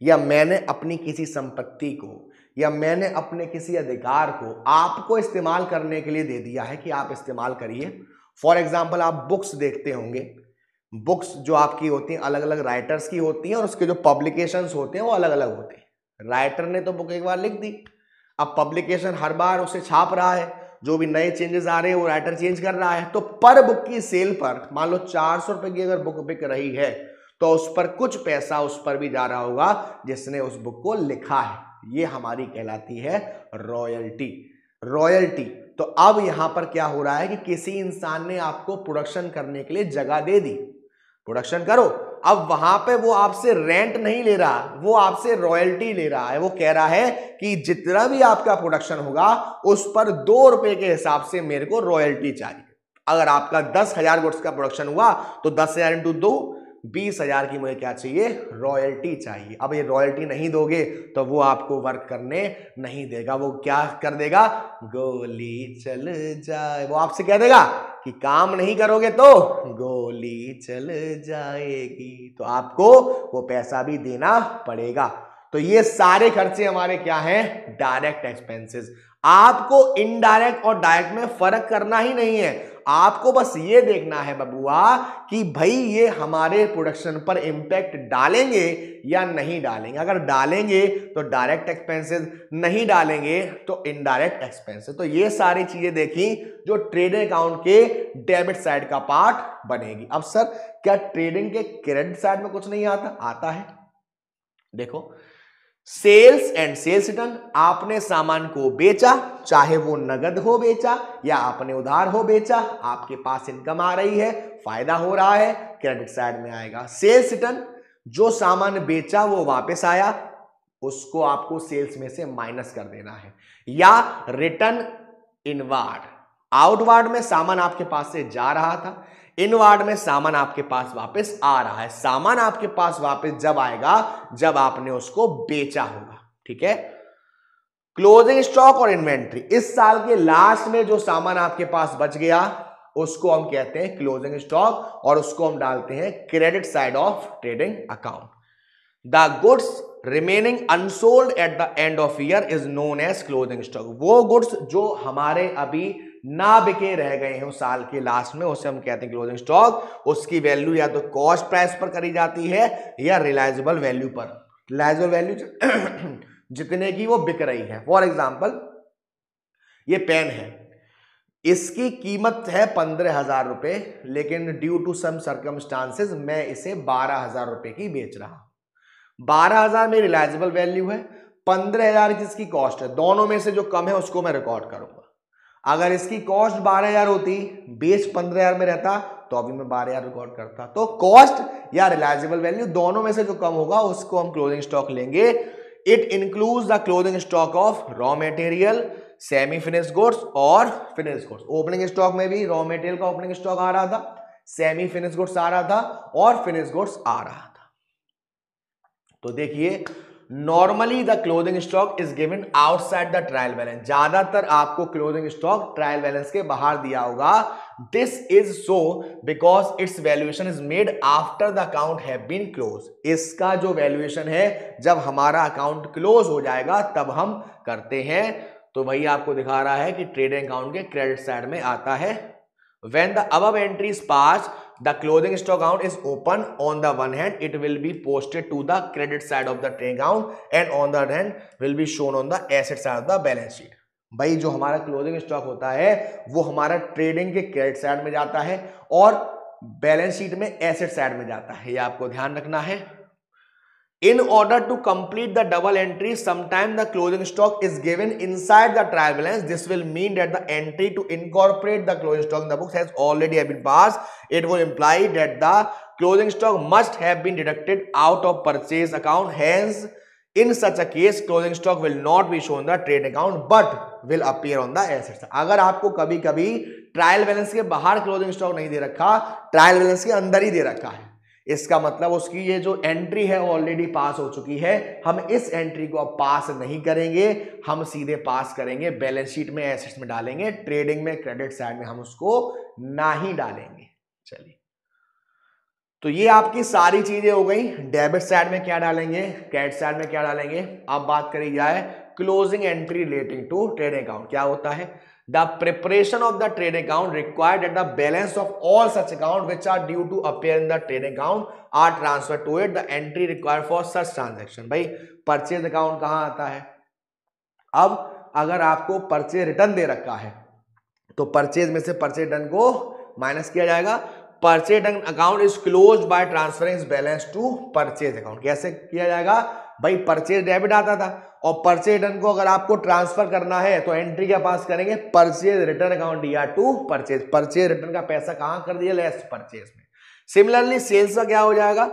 या मैंने अपनी किसी संपत्ति को, या मैंने अपने किसी अधिकार को आपको इस्तेमाल करने के लिए दे दिया है कि आप इस्तेमाल करिए। फॉर एग्जांपल आप बुक्स देखते होंगे, बुक्स जो आपकी होती हैं अलग अलग राइटर्स की होती हैं, और उसके जो पब्लिकेशंस होते हैं वो अलग अलग होते हैं। राइटर ने तो बुक एक बार लिख दी, अब पब्लिकेशन हर बार उसे छाप रहा है, जो भी नए चेंजेस आ रहे हैं वो राइटर चेंज कर रहा है। तो पर बुक की सेल पर मान लो 400 रुपए की अगर बुक बिक रही है तो उस पर कुछ पैसा उस पर भी जा रहा होगा जिसने उस बुक को लिखा है। ये हमारी कहलाती है रॉयल्टी। रॉयल्टी। तो अब यहां पर क्या हो रहा है कि किसी इंसान ने आपको प्रोडक्शन करने के लिए जगह दे दी, प्रोडक्शन करो। अब वहां पे वो आपसे रेंट नहीं ले रहा, वो आपसे रॉयल्टी ले रहा है। वो कह रहा है कि जितना भी आपका प्रोडक्शन होगा उस पर 2 रुपए के हिसाब से मेरे को रॉयल्टी चाहिए। अगर आपका 10,000 गुड्स का प्रोडक्शन हुआ तो 10,000 इंटू 2 20,000 की मुझे क्या चाहिए, रॉयल्टी चाहिए। अब ये रॉयल्टी नहीं दोगे तो वो आपको वर्क करने नहीं देगा। वो क्या कर देगा, गोली चल जाए, वो आपसे कह देगा कि काम नहीं करोगे तो गोली चल जाएगी, तो आपको वो पैसा भी देना पड़ेगा। तो ये सारे खर्चे हमारे क्या हैं, डायरेक्ट एक्सपेंसेस। आपको इनडायरेक्ट और डायरेक्ट में फर्क करना ही नहीं है, आपको बस ये देखना है बबुआ कि भाई ये हमारे प्रोडक्शन पर इंपैक्ट डालेंगे या नहीं डालेंगे। अगर डालेंगे तो डायरेक्ट एक्सपेंसेस, नहीं डालेंगे तो इनडायरेक्ट एक्सपेंसेस। तो ये सारी चीजें देखी जो ट्रेडिंग अकाउंट के डेबिट साइड का पार्ट बनेगी। अब सर क्या ट्रेडिंग के क्रेडिट साइड में कुछ नहीं आता? आता है। देखो, सेल्स एंड सेल्स रिटर्न, आपने सामान को बेचा, चाहे वो नगद हो बेचा या आपने उधार हो बेचा, आपके पास इनकम आ रही है, फायदा हो रहा है, क्रेडिट साइड में आएगा। सेल्स रिटर्न, जो सामान बेचा वो वापस आया, उसको आपको सेल्स में से माइनस कर देना है। या रिटर्न इनवार्ड, आउटवार्ड में सामान आपके पास से जा रहा था, इनवार्ड में सामान आपके पास वापस आ रहा है। सामान आपके पास वापस जब आएगा जब आपने उसको बेचा होगा, ठीक है। क्लोजिंग स्टॉक और इन्वेंट्री, इस साल के लास्ट में जो सामान आपके पास बच गया उसको हम कहते हैं क्लोजिंग स्टॉक, और उसको हम डालते हैं credit side of trading account. The goods remaining unsold at the end of year is known as closing stock. वो गुड्स जो हमारे अभी ना बिके रह गए हैं उस साल के लास्ट में, उसे हम कहते हैं क्लोजिंग स्टॉक। उसकी वैल्यू या तो कॉस्ट प्राइस पर करी जाती है या रिलायजेबल वैल्यू पर। रिलायजेबल वैल्यू जितने की वो बिक रही है। फॉर एग्जांपल ये पेन है, इसकी कीमत है 15,000 रुपए, लेकिन ड्यू टू सम सर्कमस्टांसेस मैं इसे 12,000 रुपए की बेच रहा हूं। 12,000 में रिलायजेबल वैल्यू है, 15,000 जिसकी कॉस्ट है, दोनों में से जो कम है उसको मैं रिकॉर्ड करूंगा। अगर इसकी कॉस्ट 12,000 होती, बेच 15,000 में रहता, तो अभी मैं 12,000 रिकॉर्ड करता। तो कॉस्ट या रिलायजेबल वैल्यू दोनों में से जो कम होगा उसको हम क्लोजिंग स्टॉक लेंगे। It includes the closing stock of raw material, semi finished goods और फिनिश्ड गुड्स। ओपनिंग स्टॉक में भी रॉ मटेरियल का ओपनिंग स्टॉक आ रहा था, सेमी फिनिश्ड गुड्स आ रहा था और फिनिश्ड गुड्स आ रहा था। तो देखिए, normally the closing stock is given outside the trial balance. ज्यादातर आपको क्लोजिंग स्टॉक ट्रायल बैलेंस के बाहर दिया होगा। This is so because its valuation is made after the account have been close. इसका जो वैल्यूएशन है जब हमारा अकाउंट क्लोज हो जाएगा तब हम करते हैं। तो वही आपको दिखा रहा है कि ट्रेडिंग अकाउंट के क्रेडिट साइड में आता है। When the above entry is passed, the closing stock account is open. On the one hand, it will be posted to the credit side of the trading account, and on the other hand, will be shown on the asset side of the balance sheet. भाई जो हमारा closing stock होता है वो हमारा trading के credit side में जाता है और बैलेंस शीट में एसेट साइड में जाता है, ये आपको ध्यान रखना है। In order to complete the double entry, sometime the closing stock is given inside the trial balance. This will mean that the entry to incorporate the closing stock in the books has already been passed. It will imply that the closing stock must have been deducted out of purchase account. Hence, in such a case, closing stock will not be shown the trade account but will appear on the assets. अगर आपको कभी कभी trial balance के बाहर closing stock नहीं दे रखा, trial balance के अंदर ही दे रखा है, इसका मतलब उसकी ये जो एंट्री है ऑलरेडी पास हो चुकी है। हम इस एंट्री को अब पास नहीं करेंगे, हम सीधे पास करेंगे बैलेंस शीट में, एसेट्स में डालेंगे, ट्रेडिंग में क्रेडिट साइड में हम उसको ना ही डालेंगे। चलिए, तो ये आपकी सारी चीजें हो गई। डेबिट साइड में क्या डालेंगे, क्रेडिट साइड में क्या डालेंगे। अब बात करी जाए closing entry relating to trading account, क्या होता है। The preparation of the trading account required that the balance of all such accounts which are due to appear in the trading account are transferred to it. The entry required for such transaction. भाई purchase account कहां आता है। अब अगर आपको purchase return दे रखा है तो परचेज में से परचेज रिटर्न को माइनस किया जाएगा। Purchase return account is closed by transferring balance to purchase account. कैसे किया जाएगा भाई, परचेज डेबिट आता था और परचेज रिटर्न को अगर आपको ट्रांसफर करना है तो एंट्री क्या पास करेंगे, परचेज रिटर्न अकाउंट दिया टू परचेज। परचेज रिटर्न का पैसा कहां कर दिया, लेस परचेज में। सिमिलरली सेल्स का क्या हो जाएगा,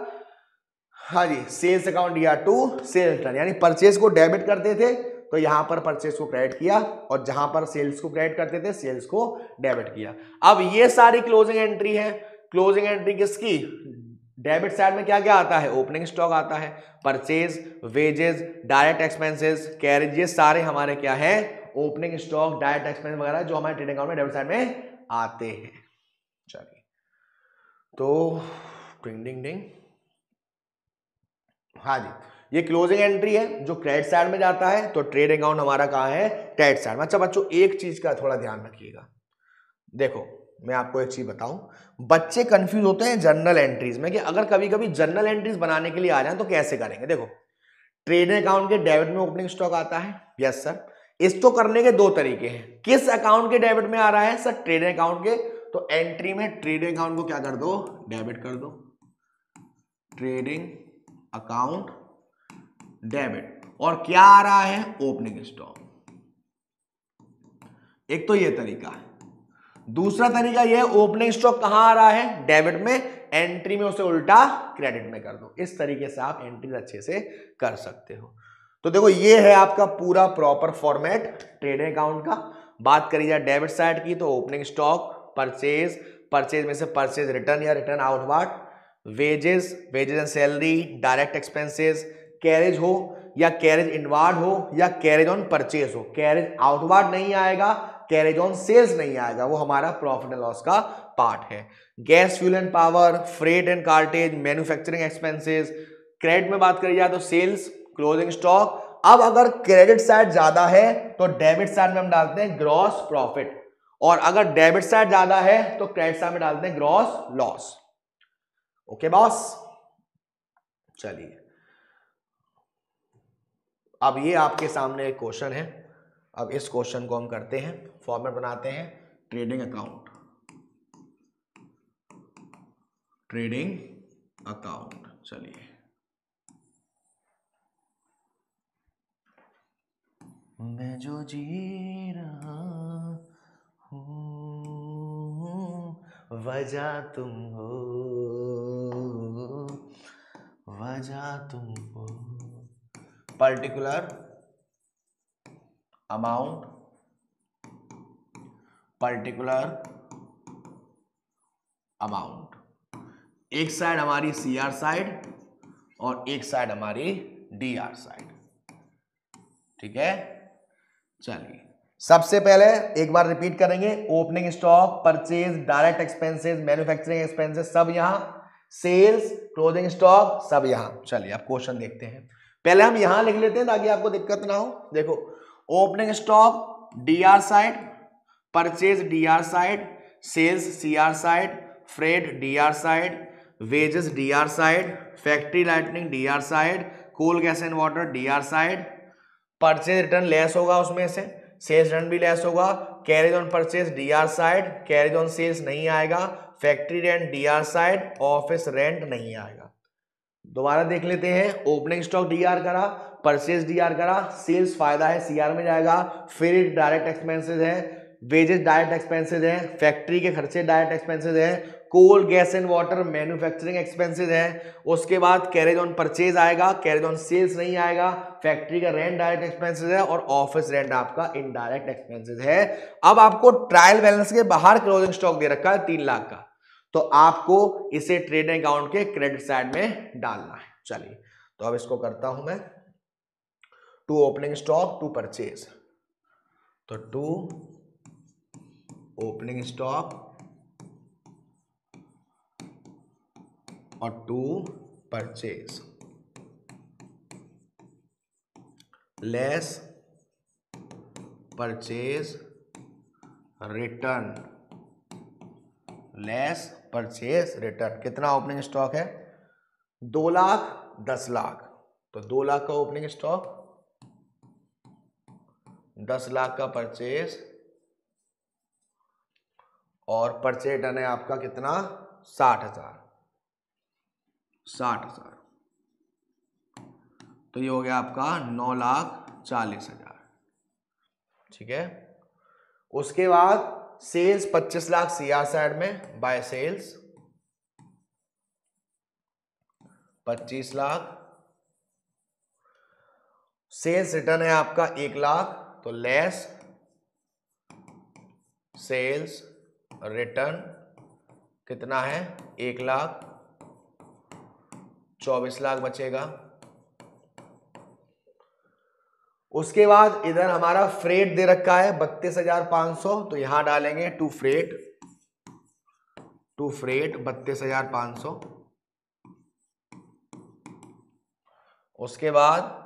हाँ जी, सेल्स अकाउंट दिया टू सेल्स रिटर्न, यानी परचेज को डेबिट करते थे तो यहां पर परचेज को क्रेडिट किया और जहां पर सेल्स को क्रेडिट करते थे सेल्स को डेबिट किया। अब ये सारी क्लोजिंग एंट्री है। क्लोजिंग एंट्री किसकी, डेबिट साइड में क्या क्या आता है, ओपनिंग स्टॉक आता है, purchase, wages, direct expenses, carriage, ये सारे हमारे क्या है, ओपनिंग स्टॉक, डायरेक्ट एक्सपेंस वगैरह जो हमारे ट्रेडिंग अकाउंट में डेबिट साइड में आते हैं। चलिए, तो डिंग डिंग डिंग, हाँ जी, ये क्लोजिंग एंट्री है जो क्रेडिट साइड में जाता है, तो ट्रेड अकाउंट हमारा कहाँ है, क्रेडिट साइड में। अच्छा बच्चों, एक चीज का थोड़ा ध्यान रखिएगा। देखो मैं आपको एक चीज बताऊं, बच्चे कंफ्यूज होते हैं जर्नल एंट्रीज में कि अगर कभी कभी जर्नल एंट्रीज बनाने के लिए आ जाए तो कैसे करेंगे। देखो, ट्रेडिंग अकाउंट के डेबिट में ओपनिंग स्टॉक आता है, यस सर। इसको करने के दो तरीके हैं। किस अकाउंट के डेबिट में आ रहा है सर, ट्रेडिंग अकाउंट के, तो एंट्री में ट्रेडिंग अकाउंट को क्या कर दो, डेबिट कर दो, ट्रेडिंग अकाउंट डेबिट, और क्या आ रहा है, ओपनिंग स्टॉक। एक तो ये तरीका है। दूसरा तरीका यह, ओपनिंग स्टॉक कहां आ रहा है, डेबिट में, एंट्री में उसे उल्टा क्रेडिट में कर दो। इस तरीके से आप एंट्री अच्छे से कर सकते हो। तो देखो ये है आपका पूरा प्रॉपर फॉर्मेट ट्रेडिंग अकाउंट का। बात करी जाए डेबिट साइड की तो ओपनिंग स्टॉक, परचेज, परचेज में से परचेज रिटर्न या return outward, wages, wages and salary, direct expenses, carriage हो या कैरेज इनवार्ड हो या कैरेज ऑन परचेज हो। कैरेज आउटवार्ड नहीं आएगा, कैरेज ऑन सेल्स नहीं आएगा, वो हमारा प्रॉफिट एंड लॉस का पार्ट है। Gas, fuel and power, freight and cartridge, manufacturing expenses. Credit में बात करी जाए तो सेल्स, क्लोजिंग स्टॉक। अब अगर क्रेडिट साइड ज्यादा है तो डेबिट साइड में हम डालते हैं ग्रॉस प्रॉफिट, और अगर डेबिट साइड ज्यादा है तो क्रेडिट साइड में डालते हैं ग्रॉस लॉस। ओके बॉस, चलिए अब ये आपके सामने एक क्वेश्चन है। अब इस क्वेश्चन को हम करते हैं, फॉर्मेट बनाते हैं ट्रेडिंग अकाउंट, ट्रेडिंग अकाउंट। चलिए, मैं जो जी रहा हूँ वजह तुम हो, वजह तुम हो। पर्टिकुलर अमाउंट, पर्टिकुलर अमाउंट, एक साइड हमारी सीआर साइड और एक साइड हमारी डीआर साइड, ठीक है। चलिए सबसे पहले एक बार रिपीट करेंगे, opening stock, purchase, direct expenses, manufacturing expenses सब यहां, सेल्स, क्लोजिंग स्टॉक सब यहां। चलिए अब क्वेश्चन देखते हैं। पहले हम यहां लिख लेते हैं ताकि आपको दिक्कत ना हो। देखो, opening stock DR side, purchase DR side, sales CR side, freight DR side, wages DR side, factory lightning DR side, coal gas and water DR side, purchase return less होगा उसमें से, सेल्स रिटर्न भी less होगा, carriage on purchase DR side, carriage on sales नहीं आएगा, factory rent DR side, office rent नहीं आएगा। दोबारा देख लेते हैं, ओपनिंग स्टॉक डीआर करा, परचेज डीआर करा, सेल्स फायदा है सीआर में जाएगा, फिर डायरेक्ट एक्सपेंसेस है, वेजेस डायरेक्ट एक्सपेंसेस है, फैक्ट्री के खर्चे डायरेक्ट एक्सपेंसेस है, coal gas and water manufacturing expenses है, उसके बाद कैरेज ऑन परचेज आएगा, कैरेज ऑन सेल्स नहीं आएगा, फैक्ट्री का रेंट डायरेक्ट एक्सपेंसेस है और ऑफिस रेंट आपका इनडायरेक्ट एक्सपेंसेस है। अब आपको ट्रायल बैलेंस के बाहर क्लोजिंग स्टॉक दे रखा है 3 लाख का, तो आपको इसे ट्रेडिंग अकाउंट के क्रेडिट साइड में डालना है। चलिए तो अब इसको करता हूं मैं, to opening stock to purchase, तो टू ओपनिंग स्टॉक और to purchase less purchase return, less purchase return. कितना ओपनिंग स्टॉक है? 2 लाख 10 लाख, तो 2 लाख का ओपनिंग स्टॉक, 10 लाख का परचेज, और परचेज रिटर्न है आपका कितना? 60,000, 60,000, तो ये हो गया आपका 9,40,000। ठीक है, उसके बाद सेल्स 25 लाख सीआर साइड में, by sales 25 lakh, sales return है आपका 1 लाख, तो लेस सेल्स रिटर्न कितना है? 1 लाख, 24 लाख बचेगा। उसके बाद इधर हमारा फ्रेट दे रखा है 32,500, तो यहां डालेंगे टू फ्रेट, टू फ्रेट 32,500। उसके बाद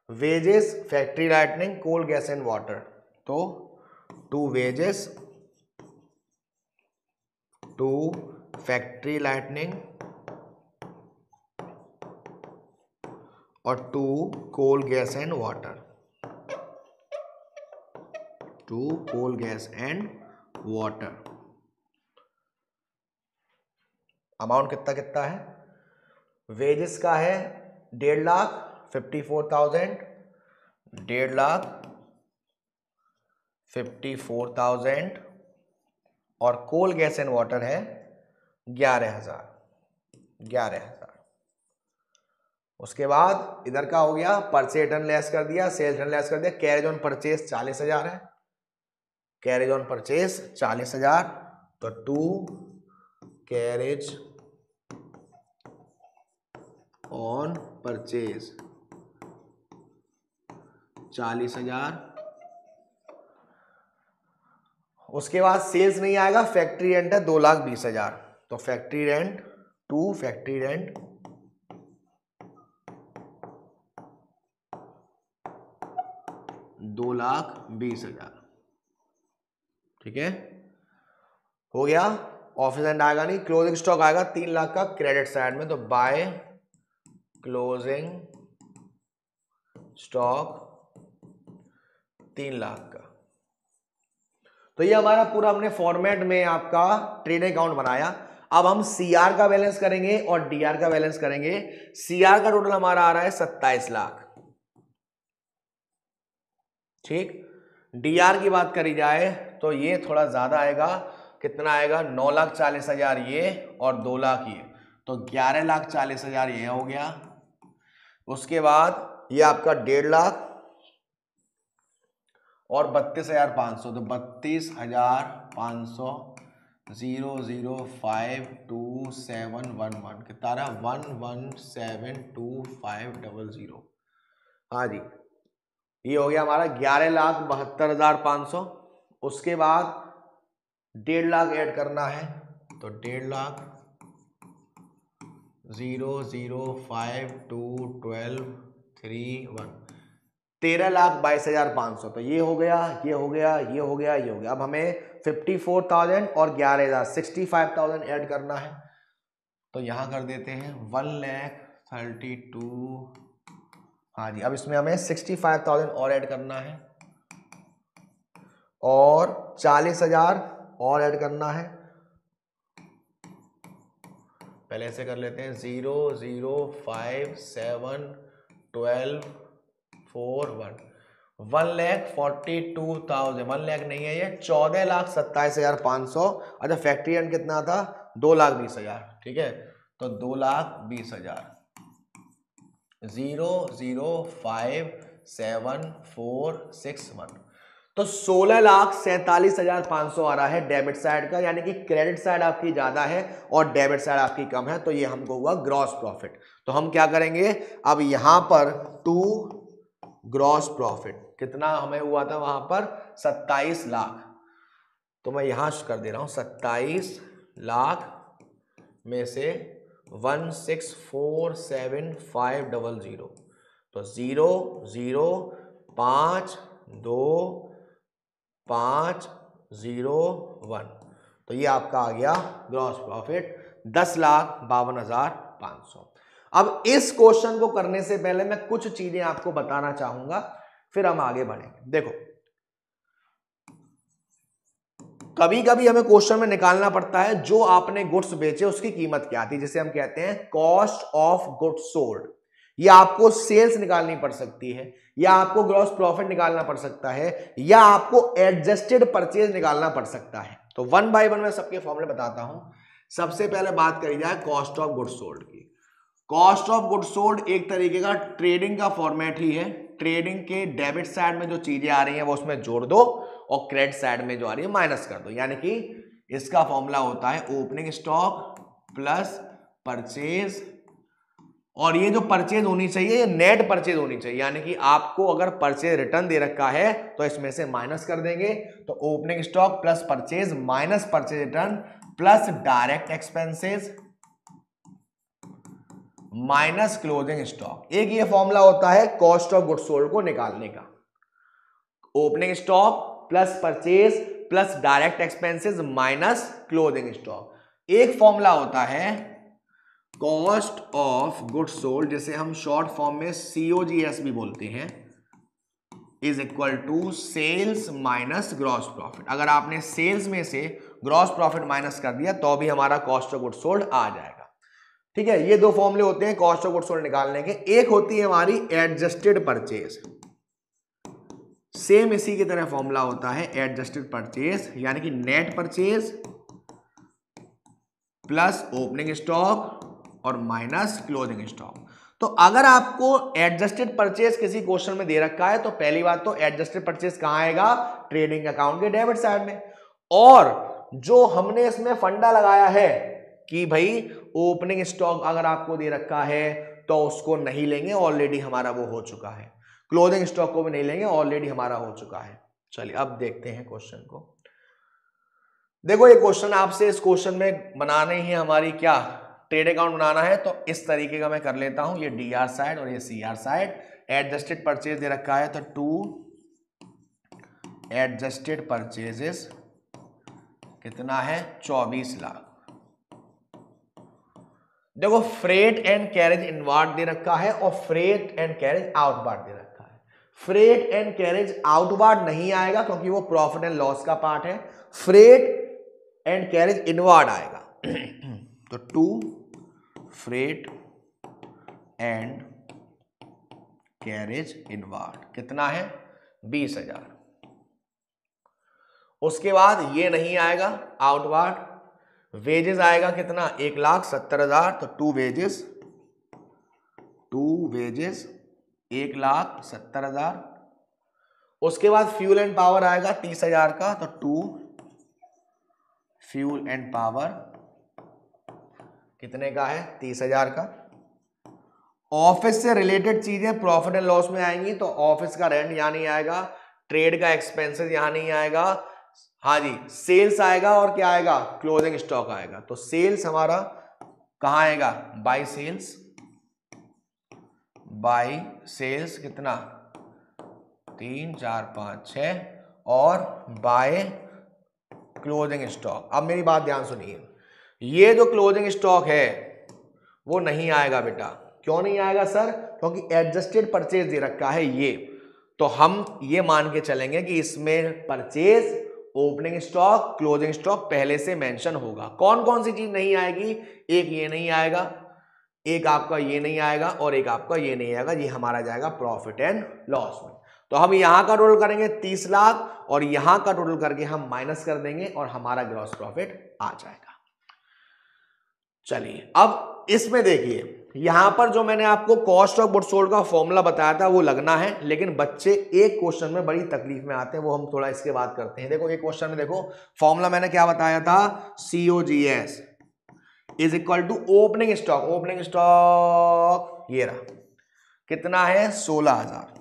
wages factory lightning coal gas and water, तो to wages, to factory lightning और to coal gas and water, to coal gas and water. Amount कितना कितना है? वेजेस का है 1.5 लाख 54,000, 1.5 लाख 54,000, और कोल गैस एंड वाटर है 11,000, 11,000। उसके बाद इधर का हो गया, परचेज रिटर्न लेस कर दिया, सेल्स रिटर्न लेस कर दिया, कैरेज ऑन परचेज 40,000 है, कैरेज ऑन परचेज 40,000, तो टू कैरेज ऑन परचेज 40,000। उसके बाद सेल्स नहीं आएगा, फैक्ट्री रेंट है 2,20,000, तो factory rent, to factory rent 2,20,000। ठीक है, हो गया। ऑफिस एंड आएगा नहीं, क्लोजिंग स्टॉक आएगा 3 लाख का क्रेडिट साइड में, तो बाय क्लोजिंग स्टॉक 3 लाख का। तो ये हमारा पूरा हमने फॉर्मेट में आपका ट्रेडिंग अकाउंट बनाया। अब हम सीआर का बैलेंस करेंगे और डीआर का बैलेंस करेंगे। सीआर का टोटल हमारा आ रहा है 27 लाख, ठीक। डीआर की बात करी जाए तो ये थोड़ा ज्यादा आएगा, कितना आएगा? 9,40,000 ये और 2 लाख ये, तो 11,40,000 ये हो गया। उसके बाद ये आपका 1.5 लाख और 32,500, तो 32,500 0052711, कितना रहा? 11,72500। हाँ जी, ये हो गया हमारा 11,72,500। उसके बाद 1.5 लाख ऐड करना है, तो 1.5 लाख 0052123 13,22,500, तो ये हो गया, ये हो गया, ये हो गया, ये हो गया। अब हमें 54,000 और 11,000 65,000 ऐड करना है, तो यहां कर देते हैं 1,32,000। हाँ जी, अब इसमें हमें 65,000 और ऐड करना है, और 40,000 और ऐड करना है। पहले ऐसे कर लेते हैं 0 0 5 7 12 4 1 1,42,000 1 लाख नहीं है ये 14,27,500। अच्छा फैक्ट्री एंड कितना था 2,20,000। ठीक है तो 2,20,000 0 0 5 7 4 6 1 तो 16,47,500 आ रहा है डेबिट साइड का, यानी कि क्रेडिट साइड आपकी ज्यादा है और डेबिट साइड आपकी कम है, तो ये हमको हुआ ग्रॉस प्रॉफिट। तो हम क्या करेंगे अब यहां पर टू ग्रॉस प्रॉफिट कितना हमें हुआ था वहां पर 27 लाख, तो मैं यहां कर दे रहा हूं 27 लाख में से 1647500 तो 0 0 5 2 5 0 1 तो ये आपका आ गया ग्रॉस प्रॉफिट 10,52,500। अब इस क्वेश्चन को करने से पहले मैं कुछ चीजें आपको बताना चाहूंगा, फिर हम आगे बढ़ेंगे। देखो कभी कभी हमें क्वेश्चन में निकालना पड़ता है जो आपने गुड्स बेचे उसकी कीमत क्या थी, जिसे हम कहते हैं कॉस्ट ऑफ गुड्स सोल्ड। या आपको सेल्स निकालनी पड़ सकती है, या आपको ग्रॉस प्रॉफिट निकालना पड़ सकता है, या आपको एडजस्टेड परचेज निकालना पड़ सकता है। तो वन बाय वन मैं सबके फॉर्मूले बताता हूं। सबसे पहले बात करी जाए कॉस्ट ऑफ गुड्स सोल्ड की। कॉस्ट ऑफ गुड्स सोल्ड एक तरीके का ट्रेडिंग का फॉर्मेट ही है। ट्रेडिंग के डेबिट साइड में जो चीजें आ रही हैं वो उसमें जोड़ दो और क्रेडिट साइड में जो आ रही है माइनस कर दो, यानी कि इसका फॉर्मूला होता है ओपनिंग स्टॉक प्लस परचेज, और ये जो परचेज होनी चाहिए ये नेट परचेज होनी चाहिए, यानी कि आपको अगर परचेज रिटर्न दे रखा है तो इसमें से माइनस कर देंगे। तो opening stock plus purchase minus purchase return plus direct expenses minus closing stock. एक ये फॉर्मूला होता है कॉस्ट ऑफ गुड्स सोल्ड को निकालने का, opening stock plus purchase plus direct expenses minus closing stock. एक फॉर्मूला होता है कॉस्ट ऑफ गुड्स सोल्ड, जिसे हम शॉर्ट फॉर्म में COGS भी बोलते हैं, is equal to sales minus gross profit. अगर आपने सेल्स में से ग्रॉस प्रॉफिट माइनस कर दिया तो भी हमारा कॉस्ट ऑफ गुड्स सोल्ड आ जाएगा। ठीक है ये दो फॉर्मूले होते हैं कॉस्ट ऑफ गुड्स सोल्ड निकालने के। एक होती है हमारी एडजस्टेड परचेज, सेम इसी की तरह फॉर्मूला होता है एडजस्टेड परचेज, यानी कि net purchase plus opening stock और माइनस क्लोजिंग स्टॉक। तो अगर आपको एडजस्टेड परचेज किसी क्वेश्चन में दे रखा है तो पहली बात तो एडजस्टेड परचेज कहां आएगा, ट्रेडिंग अकाउंट के डेबिट साइड में। और जो हमने इसमें फंडा लगाया है कि भाई ओपनिंग स्टॉक अगर आपको दे रखा है तो उसको नहीं लेंगे, ऑलरेडी हमारा वो हो चुका है। क्लोजिंग स्टॉक को भी नहीं लेंगे, ऑलरेडी हमारा हो चुका है। चलिए अब देखते हैं क्वेश्चन को। देखो ये क्वेश्चन आपसे इस क्वेश्चन में बनाने ही हमारी क्या ट्रेड अकाउंट बनाना है, तो इस तरीके का मैं कर लेता हूं। ये DR साइड और ये CR साइड। एडजस्टेड परचेज दे रखा है तो 2 एडजस्टेड परचेजेस कितना है 24 लाख। देखो फ्रेट एंड कैरेज इनवार्ड दे रखा है और फ्रेट एंड कैरेज आउटवार्ड दे रखा है। फ्रेट एंड कैरेज आउटवार्ड नहीं आएगा क्योंकि वो प्रॉफिट एंड लॉस का पार्ट है। फ्रेट एंड कैरेज इनवार्ड आएगा। तो 2 फ्रेट एंड कैरेज इनवार्ड कितना है 20,000। उसके बाद ये नहीं आएगा आउटवार्ड। वेजेस आएगा कितना 1,70,000, तो 2 वेजेस 1,70,000। उसके बाद फ्यूल एंड पावर आएगा 30,000 का, तो 2 फ्यूल एंड पावर कितने का है 30,000 का। ऑफिस से रिलेटेड चीजें प्रॉफिट एंड लॉस में आएंगी, तो ऑफिस का रेंट यहां नहीं आएगा, ट्रेड का एक्सपेंसेस यहां नहीं आएगा, हाँ जी सेल्स आएगा और क्या आएगा क्लोजिंग स्टॉक आएगा। तो सेल्स हमारा कहां आएगा बाय सेल्स कितना 3 4 5 6 और बाय क्लोजिंग स्टॉक। अब मेरी बात ध्यान सुनिए, ये जो क्लोजिंग स्टॉक है वो नहीं आएगा बेटा। क्यों नहीं आएगा सर, क्योंकि एडजस्टेड परचेज दे रखा है ये, तो हम ये मान के चलेंगे कि इसमें purchase, opening stock, closing stock पहले से मेंशन होगा। कौन कौन सी चीज नहीं आएगी? एक ये नहीं आएगा, एक आपका ये नहीं आएगा और एक आपका ये नहीं आएगा। ये हमारा जाएगा प्रॉफिट एंड लॉस में। तो हम यहां का टोटल करेंगे 30 लाख और यहां का टोटल करके हम माइनस कर देंगे और हमारा ग्रॉस प्रॉफिट आ जाएगा। चलिए अब इसमें देखिए, यहां पर जो मैंने आपको कॉस्ट ऑफ गुड्स सोल्ड का फॉर्मूला बताया था वो लगना है, लेकिन बच्चे एक क्वेश्चन में बड़ी तकलीफ में आते हैं, वो हम थोड़ा इसके बाद करते हैं। देखो एक क्वेश्चन में देखो फॉर्मूला मैंने क्या बताया था, COGS is equal to opening stock. Opening stock ये रहा, कितना है 16,000।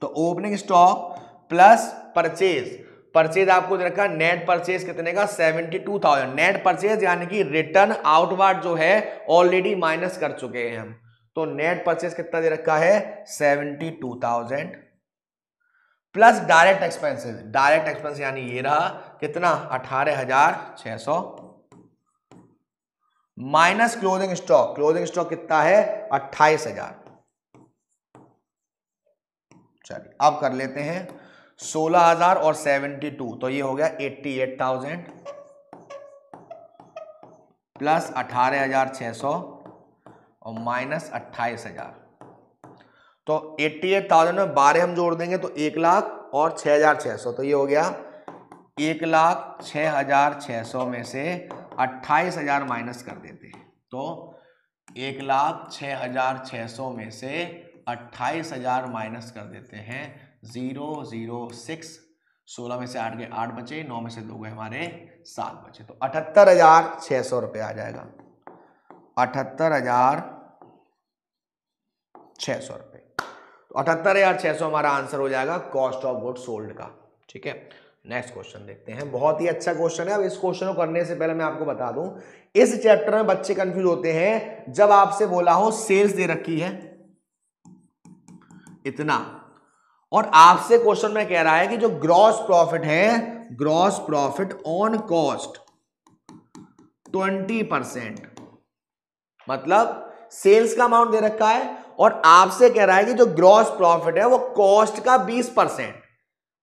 तो opening stock plus purchase, purchase आपको दे रखा है नेट परचेज कितने का 72,000। नेट परचेज यानी कि रिटर्न आउटवार्ड जो है ऑलरेडी माइनस कर चुके हैं हम। तो नेट परचेज कितना दे रखा है 72,000 plus direct expenses. Direct expense यानी ये रहा कितना 18,600 minus closing stock. Closing stock कितना है 28,000। चलिए अब कर लेते हैं 16,000 और 72, तो ये हो गया 88,000 प्लस 18,600 और माइनस 28,000। तो 88,000 में 12 हम जोड़ देंगे तो 1 लाख और 6,600, तो ये हो गया 1,06,600 में से 28,000 माइनस कर देते हैं। तो 1,06,600 में से 28,000 माइनस कर देते हैं 006। 16 में से 8 गए 8 बचे, 9 में से 2 गए हमारे 7 बचे, तो 78,600 रुपये आ जाएगा। 78,600 रुपये, तो 78,600 हमारा आंसर हो जाएगा कॉस्ट ऑफ गुड्स सोल्ड का। ठीक है, नेक्स्ट क्वेश्चन देखते हैं। बहुत ही अच्छा क्वेश्चन है। अब इस क्वेश्चन को करने से पहले मैं आपको बता दूं, इस चैप्टर में बच्चे कंफ्यूज होते हैं जब आपसे बोला हो सेल्स दे रखी है इतना, और आपसे क्वेश्चन में कह रहा है कि जो ग्रॉस प्रॉफिट है, ग्रॉस प्रॉफिट ऑन कॉस्ट 20%, मतलब सेल्स का अमाउंट दे रखा है और आपसे कह रहा है कि जो ग्रॉस प्रॉफिट है वो कॉस्ट का 20%।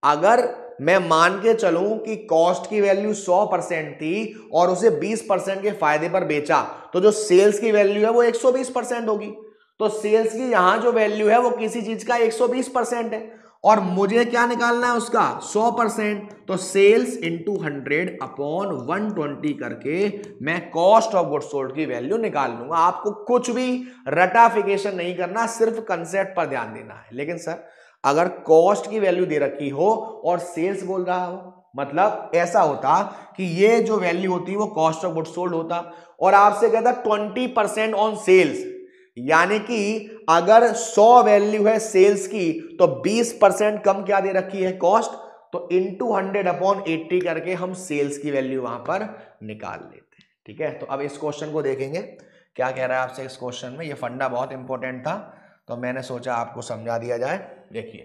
अगर मैं मान के चलूं कि कॉस्ट की वैल्यू 100% थी और उसे 20% के फायदे पर बेचा, तो जो सेल्स की वैल्यू है वो 120% होगी। तो सेल्स की यहां जो वैल्यू है वो किसी चीज का 120% है और मुझे क्या निकालना है उसका 100%। तो सेल्स इंटू 100 अपॉन 120 करके मैं कॉस्ट ऑफ गुड्स सोल्ड की वैल्यू निकाल लूंगा। आपको कुछ भी रटाफिकेशन नहीं करना, सिर्फ कंसेप्ट पर ध्यान देना है। लेकिन सर अगर कॉस्ट की वैल्यू दे रखी हो और सेल्स बोल रहा हो, मतलब ऐसा होता कि ये जो वैल्यू होती वो कॉस्ट ऑफ गुड्स सोल्ड होता और आपसे कहता 20% ऑन सेल्स, यानी कि अगर 100 वैल्यू है सेल्स की तो 20% कम क्या दे रखी है कॉस्ट, तो इंटू 100 अपॉन 80 करके हम सेल्स की वैल्यू वहां पर निकाल लेते हैं। ठीक है, तो अब इस क्वेश्चन को देखेंगे क्या कह रहा है आपसे इस क्वेश्चन में। ये फंडा बहुत इंपॉर्टेंट था तो मैंने सोचा आपको समझा दिया जाए। देखिए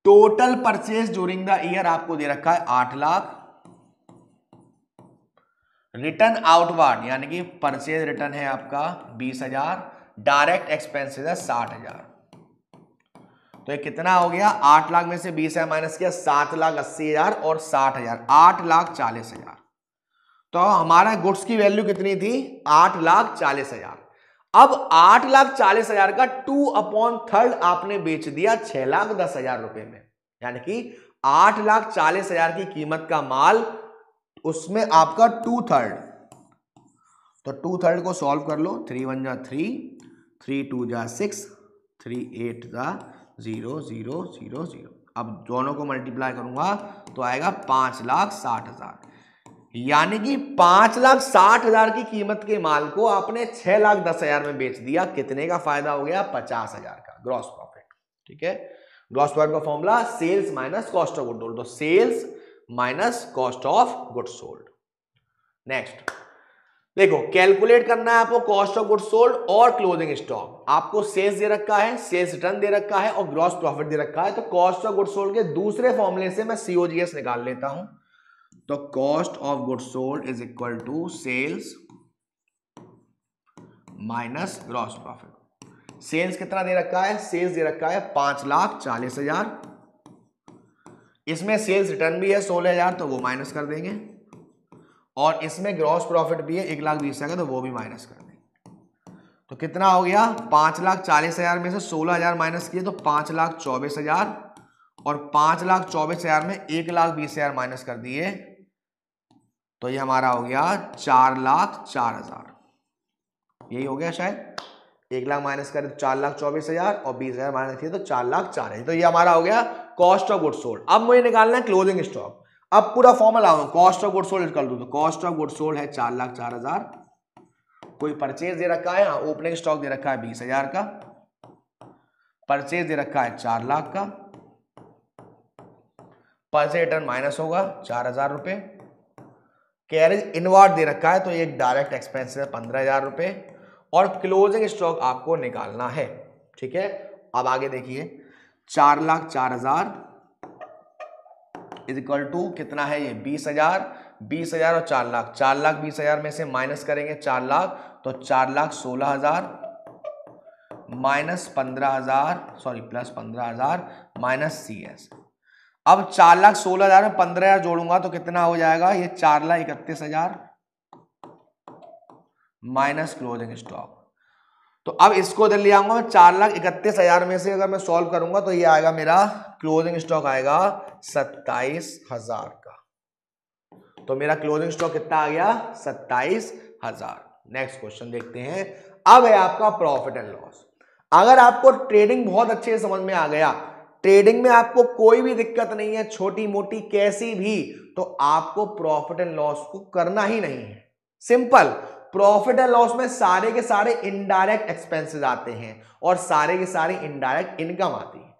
total purchase during the year आपको दे रखा है 8 लाख, रिटर्न आउटवार्ड यानी कि परचेज रिटर्न है आपका 20,000, डायरेक्ट एक्सपेंसेस है 60,000। तो ये कितना हो गया 8 लाख में से 20,000 माइनस किया 7,80,000 और 60,000 8,40,000। तो हमारा गुड्स की वैल्यू कितनी थी 8,40,000। अब 8,40,000 का 2/3 आपने बेच दिया 6,10,000 रुपए में, यानी कि 8,40,000 की कीमत का माल उसमें आपका 2/3। तो 2/3 को सॉल्व कर लो, 3 1 जा 3, 3 2 जा 6, 3 8 जा 0 0 0 0। अब दोनों को मल्टीप्लाई करूंगा तो आएगा 5,60,000, यानी कि 5,60,000 की कीमत के माल को आपने 6,10,000 में बेच दिया। कितने का फायदा हो गया 50,000 का ग्रॉस प्रॉफिट। ठीक है, ग्रॉस प्रॉफिट का formula sales minus cost of goods sold, तो sales minus cost of goods sold. Next देखो कैलकुलेट करना है आपको कॉस्ट ऑफ गुड्स सोल्ड और क्लोजिंग स्टॉक। आपको सेल्स दे रखा है, सेल्स रिटर्न दे रखा है और ग्रॉस प्रॉफिट दे रखा है। तो कॉस्ट ऑफ गुड्स सोल्ड के दूसरे फॉर्मूले से मैं COGS निकाल लेता हूं। तो cost of goods sold is equal to sales minus gross profit. Sales कितना दे रखा है, सेल्स दे रखा है 5,40,000, इसमें सेल्स रिटर्न भी है 16,000 तो वो माइनस कर देंगे, और इसमें ग्रॉस प्रॉफिट भी है 1,20,000 तो वो भी माइनस कर देंगे। तो कितना हो गया, 5,40,000 में से 16,000 माइनस किए तो 5,24,000, और 5,24,000 में 1,20,000 माइनस कर दिए तो ये हमारा हो गया 4,04,000। यही हो गया शायद, 1,00,000 माइनस करें तो 4,24,000 और 20,000 माइनस किए तो 4,04,000। तो ये हमारा हो गया कॉस्ट ऑफ गुड्स सोल्ड। अब मुझे निकालना है क्लोजिंग स्टॉक। अब पूरा formula cost of goods sold कर दूं तो कॉस्ट ऑफ गुड्स सोल्ड है 4,04,000, कोई परचेज दे रखा है, ओपनिंग स्टॉक दे रखा है 20,000 का, परचेज दे रखा है 4 लाख का, परचेज रिटर्न माइनस होगा 4,000 रुपए, कैरेज इनवार्ड दे रखा है तो ये एक डायरेक्ट एक्सपेंस है 15,000 रुपए, और क्लोजिंग स्टॉक आपको निकालना है। ठीक है, अब आगे देखिए 4,04,000 इज इक्वल टू कितना है, ये 20,000, 20,000 और 4 लाख, 4,20,000 में से माइनस करेंगे 4 लाख तो 4,16,000 minus 15,000 sorry plus 15,000 minus CS। अब 4,16,000 में 15,000 जोड़ूंगा तो कितना हो जाएगा, ये 4,31,000 माइनस क्लोजिंग स्टॉक। तो अब इसको इधर ले आऊंगा मैं, 4,31,000 में से अगर मैं सॉल्व करूंगा तो ये आएगा मेरा क्लोजिंग स्टॉक आएगा 27,000 का। तो मेरा क्लोजिंग स्टॉक कितना आ गया, 27,000। नेक्स्ट क्वेश्चन देखते हैं। अब है आपका प्रॉफिट एंड लॉस। अगर आपको ट्रेडिंग बहुत अच्छे से समझ में आ गया, ट्रेडिंग में आपको कोई भी दिक्कत नहीं है, छोटी मोटी कैसी भी, तो आपको प्रॉफिट एंड लॉस को करना ही नहीं है। सिंपल, प्रॉफिट एंड लॉस में सारे के सारे इनडायरेक्ट एक्सपेंसेस आते हैं और सारे के सारे इनडायरेक्ट इनकम आती है।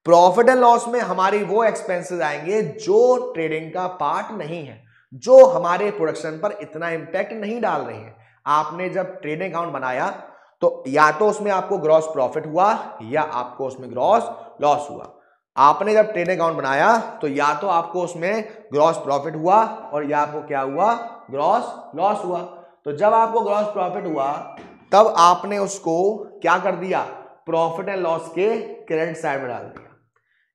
प्रॉफिट एंड लॉस में हमारी वो एक्सपेंसेस आएंगे जो ट्रेडिंग का पार्ट नहीं है, जो हमारे प्रोडक्शन पर इतना इंपैक्ट नहीं डाल रहे हैं। आपने जब ट्रेडिंग अकाउंट बनाया तो या तो उसमें आपको ग्रॉस प्रॉफिट हुआ या आपको उसमें ग्रॉस लॉस हुआ। आपने जब ट्रेडिंग अकाउंट बनाया तो या तो आपको उसमें ग्रॉस प्रॉफिट हुआ और या आपको क्या हुआ, ग्रॉस लॉस हुआ। तो जब आपको ग्रॉस प्रॉफिट हुआ तब आपने उसको क्या कर दिया, प्रॉफिट एंड लॉस के क्रेडिट साइड में डाल दिया।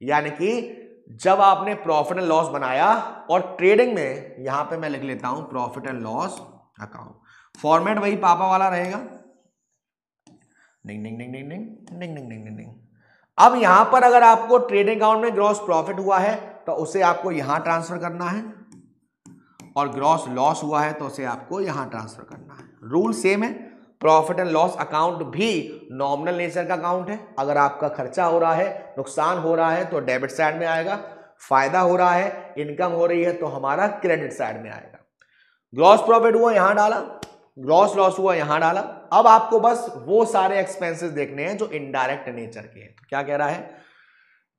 यानी कि जब आपने प्रॉफिट एंड लॉस बनाया, और ट्रेडिंग में यहां पे मैं लिख लेता हूं profit and loss account, format वही पापा वाला रहेगा, डिंग डिंग डिंग डिंग डिंग डिंग डिंग डिंग डिंग। अब यहां पर अगर आपको ट्रेडिंग अकाउंट में ग्रॉस प्रॉफिट हुआ है तो उसे आपको यहां ट्रांसफर करना है, और ग्रॉस लॉस हुआ है तो उसे आपको यहां ट्रांसफर करना है। रूल सेम है। प्रॉफिट एंड लॉस अकाउंट भी नॉमिनल नेचर का अकाउंट है। अगर आपका खर्चा हो रहा है, नुकसान हो रहा है तो डेबिट साइड में आएगा, फायदा हो रहा है, इनकम हो रही है तो हमारा क्रेडिट साइड में आएगा। ग्रॉस प्रॉफिट हुआ यहां डाला, ग्रॉस लॉस हुआ यहां डाला। अब आपको बस वो सारे एक्सपेंसेस देखने हैं जो इनडायरेक्ट नेचर के हैं। तो क्या कह रहा है,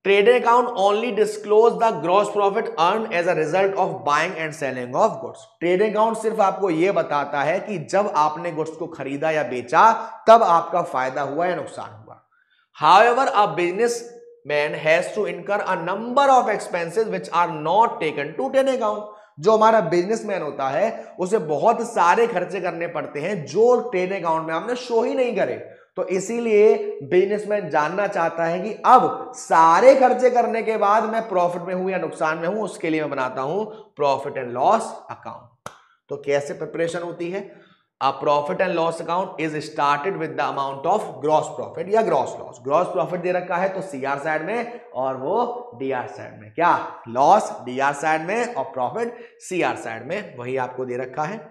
trading account only disclose the gross profit earn as a result of buying and selling of goods. Trading account सिर्फ आपको यह बताता है कि जब आपने गुड्स को खरीदा या बेचा तब आपका फायदा हुआ या नुकसान हुआ। However a businessman has to incur a number of expenses which are not taken to trading account. जो हमारा बिजनेसमैन होता है उसे बहुत सारे खर्चे करने पड़ते हैं जो ट्रेडिंग अकाउंट में आपने शो ही नहीं करे। तो इसीलिए बिजनेसमैन जानना चाहता है कि अब सारे खर्चे करने के बाद मैं प्रॉफिट में हूं या नुकसान में हूं, उसके लिए मैं बनाता हूं प्रॉफिट एंड लॉस अकाउंट। तो कैसे प्रिपरेशन होती है, a profit and loss account is started with the amount of gross profit या ग्रॉस लॉस। ग्रॉस प्रॉफिट दे रखा है तो CR साइड में और वो DR साइड में, क्या लॉस DR साइड में और प्रॉफिट CR साइड में, वही आपको दे रखा है।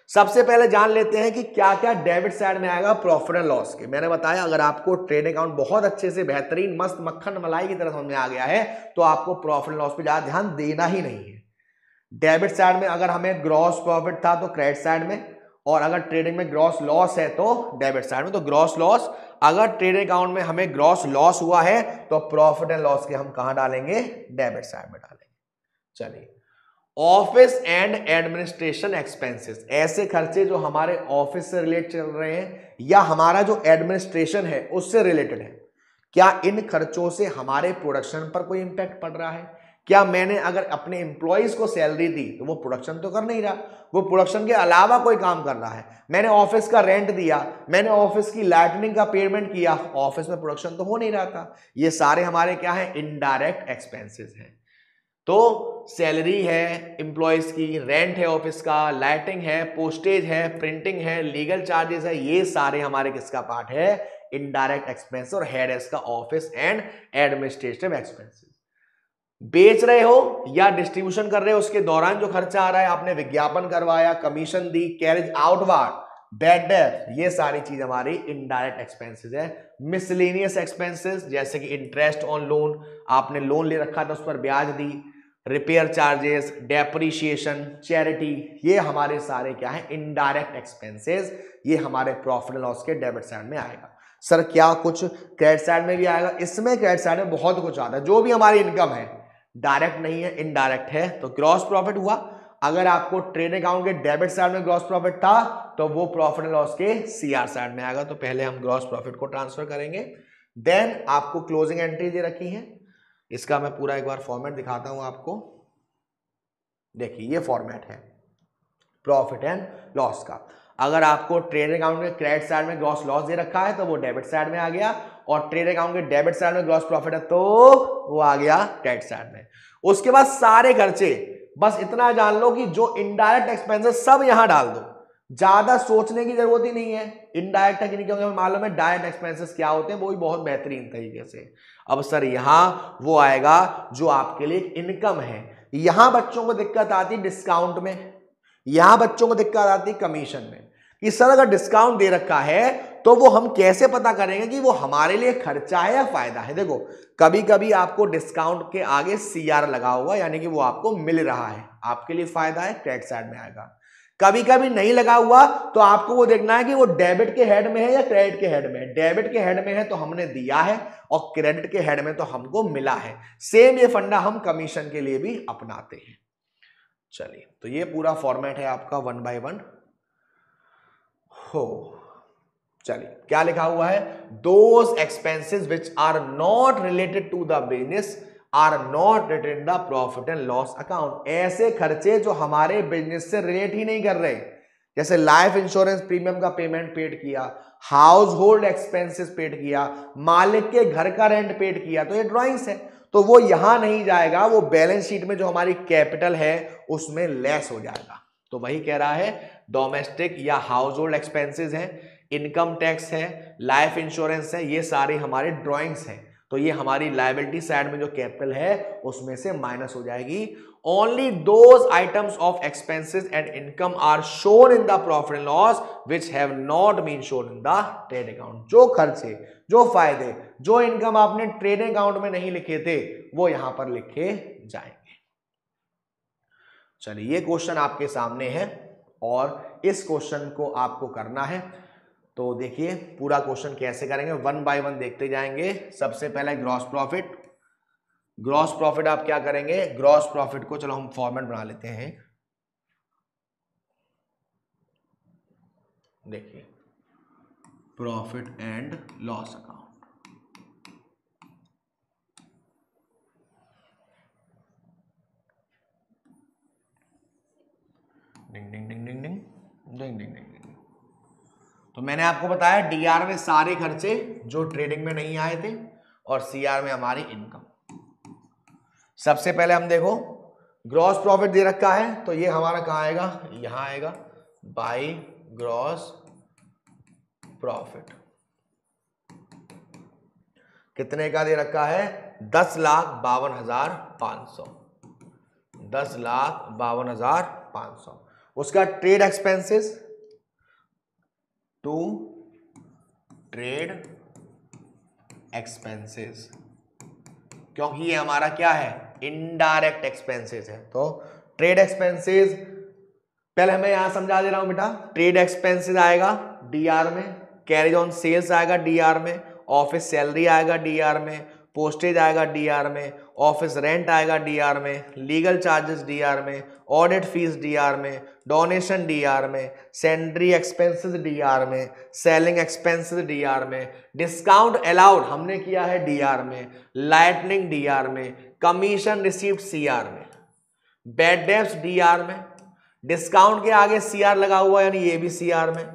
सबसे पहले जान लेते हैं कि क्या क्या डेबिट साइड में आएगा प्रॉफिट एंड लॉस के। मैंने बताया अगर आपको ट्रेडिंग अकाउंट बहुत अच्छे से बेहतरीन मस्त मक्खन मलाई की तरह समझ में आ गया है तो आपको प्रॉफिट एंड लॉस पे ज्यादा ध्यान देना ही नहीं है। डेबिट साइड में अगर हमें ग्रॉस प्रॉफिट था तो क्रेडिट साइड में, और अगर ट्रेडिंग में ग्रॉस लॉस है तो डेबिट साइड में। तो ग्रॉस लॉस, अगर ट्रेडिंग अकाउंट में हमें ग्रॉस लॉस हुआ है तो प्रॉफिट एंड लॉस के हम कहां डालेंगे, डेबिट साइड में डालेंगे। चलिए, ऑफिस एंड एडमिनिस्ट्रेशन एक्सपेंसेस, ऐसे खर्चे जो हमारे ऑफिस से रिलेट चल रहे हैं या हमारा जो एडमिनिस्ट्रेशन है उससे रिलेटेड है। क्या इन खर्चों से हमारे प्रोडक्शन पर कोई इंपैक्ट पड़ रहा है, क्या मैंने अगर अपने एम्प्लॉयज को सैलरी दी तो वो प्रोडक्शन तो कर नहीं रहा, वो प्रोडक्शन के अलावा कोई काम कर रहा है। मैंने ऑफिस का रेंट दिया, मैंने ऑफिस की लाइटनिंग का पेमेंट किया, ऑफिस में प्रोडक्शन तो हो नहीं रहा था। ये सारे हमारे क्या है, इनडायरेक्ट एक्सपेंसेस हैं। तो सैलरी है एम्प्लॉयज की, रेंट है ऑफिस का, लाइटिंग है, पोस्टेज है, प्रिंटिंग है, लीगल चार्जेस है, ये सारे हमारे किसका पार्ट है, इनडायरेक्ट एक्सपेंस। और हेड है इसका ऑफिस एंड एडमिनिस्ट्रेटिव एक्सपेंसेस। बेच रहे हो या डिस्ट्रीब्यूशन कर रहे हो उसके दौरान जो खर्चा आ रहा है, आपने विज्ञापन करवाया, कमीशन दी, कैरेज आउटवार्ड, बैड डेट, ये सारी चीज हमारी इनडायरेक्ट एक्सपेंसेस है। मिसलेनियस एक्सपेंसेस जैसे कि इंटरेस्ट ऑन लोन, आपने लोन ले रखा था उस पर ब्याज दी, रिपेयर चार्जेस, डेप्रिशिएशन, चैरिटी, ये हमारे सारे क्या है, इनडायरेक्ट एक्सपेंसेस। ये हमारे प्रॉफिट एंड लॉस के डेबिट साइड में आएगा। सर क्या कुछ क्रेडिट साइड में भी आएगा? इसमें क्रेडिट साइड में बहुत कुछ आता है। जो भी हमारी इनकम है डायरेक्ट नहीं है, इनडायरेक्ट है। तो ग्रॉस प्रॉफिट हुआ, अगर आपको ट्रेड अकाउंट के डेबिट साइड में ग्रॉस प्रॉफिट था तो वो प्रॉफिट एंड लॉस के सीआर साइड में आएगा। तो पहले हम ग्रॉस प्रॉफिट को ट्रांसफर करेंगे, देन आपको क्लोजिंग एंट्री दे रखी है। इसका मैं पूरा एक बार फॉर्मेट दिखाता हूं आपको। देखिए ये फॉर्मेट है प्रॉफिट एंड लॉस का। अगर आपको ट्रेड अकाउंट के क्रेडिट साइड में ग्रॉस लॉस दे रखा है तो वो डेबिट साइड में आ गया, और ट्रेड अकाउंट के डेबिट साइड में ग्रॉस प्रॉफिट है तो वो आ गया क्रेडिट साइड में। उसके बाद सारे खर्चे, बस इतना जान लो कि जो इनडायरेक्ट एक्सपेंसेस सब यहां डाल दो, ज्यादा सोचने की जरूरत ही नहीं है इनडायरेक्ट है कि नहीं, क्योंकि हमें मालूम है डायरेक्ट एक्सपेंसेस क्या होते हैं, वो भी बहुत बेहतरीन तरीके से। अब सर यहां वो आएगा जो आपके लिए इनकम है। यहां बच्चों को दिक्कत आती डिस्काउंट में, यहां बच्चों को दिक्कत आती कमीशन में, कि सर अगर डिस्काउंट दे रखा है तो वो हम कैसे पता करेंगे कि वो हमारे लिए खर्चा है या फायदा है। देखो कभी कभी आपको डिस्काउंट के आगे सीआर लगा हुआ, यानी कि वो आपको मिल रहा है, आपके लिए फायदा है, क्रेडिट साइड में आएगा। कभी कभी नहीं लगा हुआ तो आपको वो देखना है कि वो डेबिट के हेड में है या क्रेडिट के हेड में है। डेबिट के हेड में है तो हमने दिया है, और क्रेडिट के हेड में तो हमको मिला है। सेम ये फंडा हम कमीशन के लिए भी अपनाते हैं। चलिए तो ये पूरा फॉर्मेट है आपका 1 by 1 हो। चलिए क्या लिखा हुआ है, those expenses which are not related to the business are not written in the profit and loss account. ऐसे खर्चे जो हमारे बिजनेस से रिलेट ही नहीं कर रहे, जैसे लाइफ इंश्योरेंस प्रीमियम का पेमेंट पेड किया, हाउस होल्ड एक्सपेंसेस पेड किया, मालिक के घर का रेंट पेड किया, तो ये ड्रॉइंग्स है, तो वो यहां नहीं जाएगा, वो बैलेंस शीट में जो हमारी कैपिटल है उसमें लेस हो जाएगा। तो वही कह रहा है डोमेस्टिक या हाउस होल्ड एक्सपेंसेस है, इनकम टैक्स है, लाइफ इंश्योरेंस है, ये सारे हमारे ड्रॉइंग्स हैं। तो ये हमारी लायबिलिटी साइड में जो कैपिटल है उसमें से माइनस हो जाएगी। Only those items of expenses and income are shown in the profit and loss which have not been shown in the trade account. जो खर्चे, जो फायदे, जो इनकम आपने ट्रेड अकाउंट में नहीं लिखे थे वो यहां पर लिखे जाएंगे। चलिए ये क्वेश्चन आपके सामने है और इस क्वेश्चन को आपको करना है। तो देखिए पूरा क्वेश्चन कैसे करेंगे, 1 by 1 देखते जाएंगे। सबसे पहले ग्रॉस प्रॉफिट। ग्रॉस प्रॉफिट आप क्या करेंगे, ग्रॉस प्रॉफिट को चलो हम फॉर्मेट बना लेते हैं। देखिए प्रॉफिट एंड लॉस अकाउंट, डिंग डिंग डिंग डिंग डिंग डिंग डिंग डिंग। तो मैंने आपको बताया डीआर में सारे खर्चे जो ट्रेडिंग में नहीं आए थे, और सीआर में हमारी इनकम। सबसे पहले हम देखो ग्रॉस प्रॉफिट दे रखा है तो ये हमारा कहां आएगा, यहां आएगा, बाय ग्रॉस प्रॉफिट। कितने का दे रखा है, 10,52,500, 10,52,500। उसका trade expenses, to trade expenses, क्योंकि ये हमारा क्या है, इनडायरेक्ट एक्सपेंसेस है। तो ट्रेड एक्सपेंसेस पहले मैं यहां समझा दे रहा हूं बेटा। ट्रेड एक्सपेंसेस आएगा डीआर में, कैरेज ऑन सेल्स आएगा डीआर में, ऑफिस सैलरी आएगा डीआर में, पोस्टेज आएगा डीआर में, ऑफिस रेंट आएगा डीआर में, लीगल चार्जेस डीआर में, ऑडिट फीस डीआर में, डोनेशन डीआर में, सैलरी एक्सपेंसेस डीआर में, सेलिंग एक्सपेंसेस डीआर में, डिस्काउंट अलाउड हमने किया है डीआर में, लाइटनिंग डीआर में, कमीशन रिसीव्ड सीआर में, बैड डेब्ट्स डीआर में, डिस्काउंट के आगे सीआर लगा हुआ यानी ये भी सीआर में,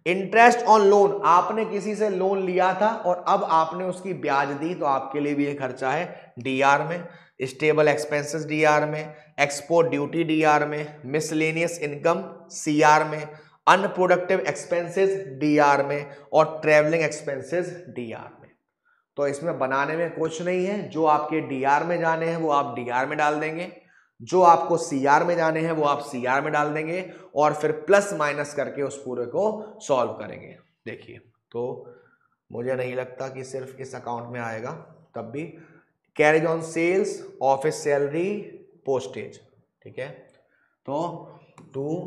इंटरेस्ट ऑन लोन, आपने किसी से लोन लिया था और अब आपने उसकी ब्याज दी तो आपके लिए भी ये खर्चा है डीआर में, स्टेबल एक्सपेंसेस डीआर में, एक्सपोर्ट ड्यूटी डीआर में, मिसलेनियस इनकम सीआर में, अनप्रोडक्टिव एक्सपेंसेस डीआर में और ट्रेवलिंग एक्सपेंसेस डीआर में। तो इसमें बनाने में कुछ नहीं है, जो आपके डीआर में जाने हैं वो आप डीआर में डाल देंगे, जो आपको सीआर में जाने हैं वो आप सीआर में डाल देंगे और फिर प्लस माइनस करके उस पूरे को सॉल्व करेंगे। देखिए, तो मुझे नहीं लगता कि सिर्फ इस अकाउंट में आएगा, तब भी carriage on sales, office salary, postage, ठीक है। तो to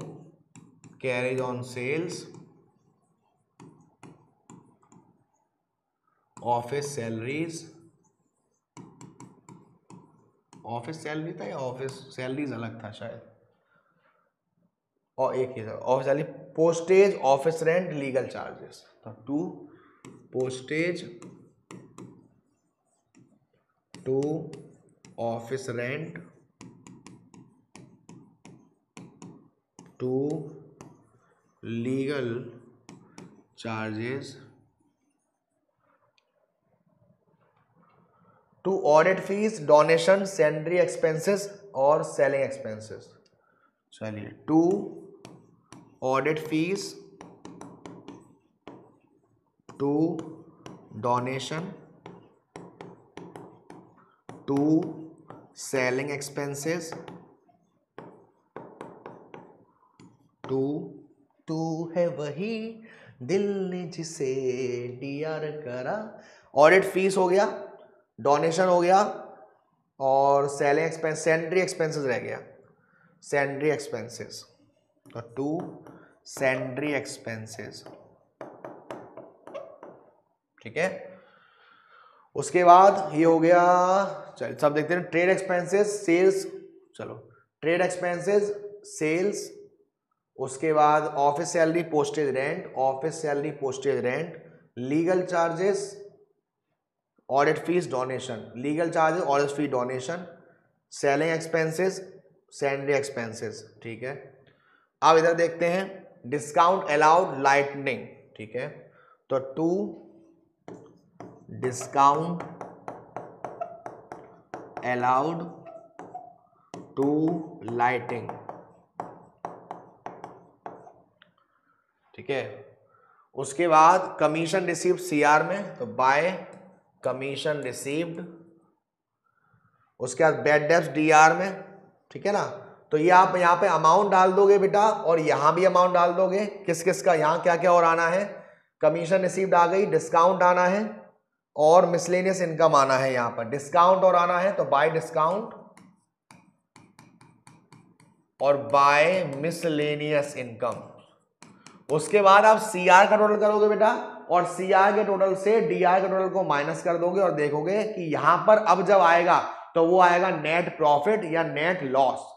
carriage on sales, office salaries, office salary था या ऑफिस सैलरीज अलग था शायद, और एक ही था office salary, postage, office rent, legal charges. तो to postage, to office rent, to legal charges, to audit fees, donation, salary expenses और सेलिंग एक्सपेंसेस। चलिए, to audit fees, to donation, to selling expenses, to है वही दिल ने जिसे D R करा। Audit fees हो गया, डोनेशन हो गया और सेलिंग एक्सपेंस, सैलरी एक्सपेंसेस रह गया, सैलरी एक्सपेंसेस। तो टू सैलरी एक्सपेंसेस, ठीक है। उसके बाद ये हो गया, चल सब देखते हैं, ट्रेड एक्सपेंसेस, सेल्स, चलो ट्रेड एक्सपेंसेस, सेल्स, उसके बाद office salary, postage rent, office salary, postage rent, legal charges, audit fees, donation, legal charges, audit fee, donation, selling expenses, salary expenses, ठीक है। अब इधर देखते हैं, डिस्काउंट अलाउड, लाइटनिंग, ठीक है। तो to discount allowed, to lighting, ठीक है। उसके बाद कमीशन रिसीव्ड सीआर में, तो बाय कमीशन रिसीव्ड, उसके बाद बैड डेब्ट्स डीआर में, ठीक है ना। तो ये आप यहाँ पे अमाउंट डाल दोगे बेटा और यहां भी अमाउंट डाल दोगे, किस किस का, यहां क्या क्या और आना है, कमीशन रिसीव्ड आ गई, डिस्काउंट आना है और मिसलेनियस इनकम आना है, यहां पर डिस्काउंट और आना है तो बाय डिस्काउंट और बाय मिसलेनियस इनकम। उसके बाद आप सीआर का टोटल करोगे बेटा और सीआर के टोटल से डीआर के टोटल को माइनस कर दोगे और देखोगे कि यहां पर अब जब आएगा तो वो आएगा नेट प्रॉफिट या नेट लॉस।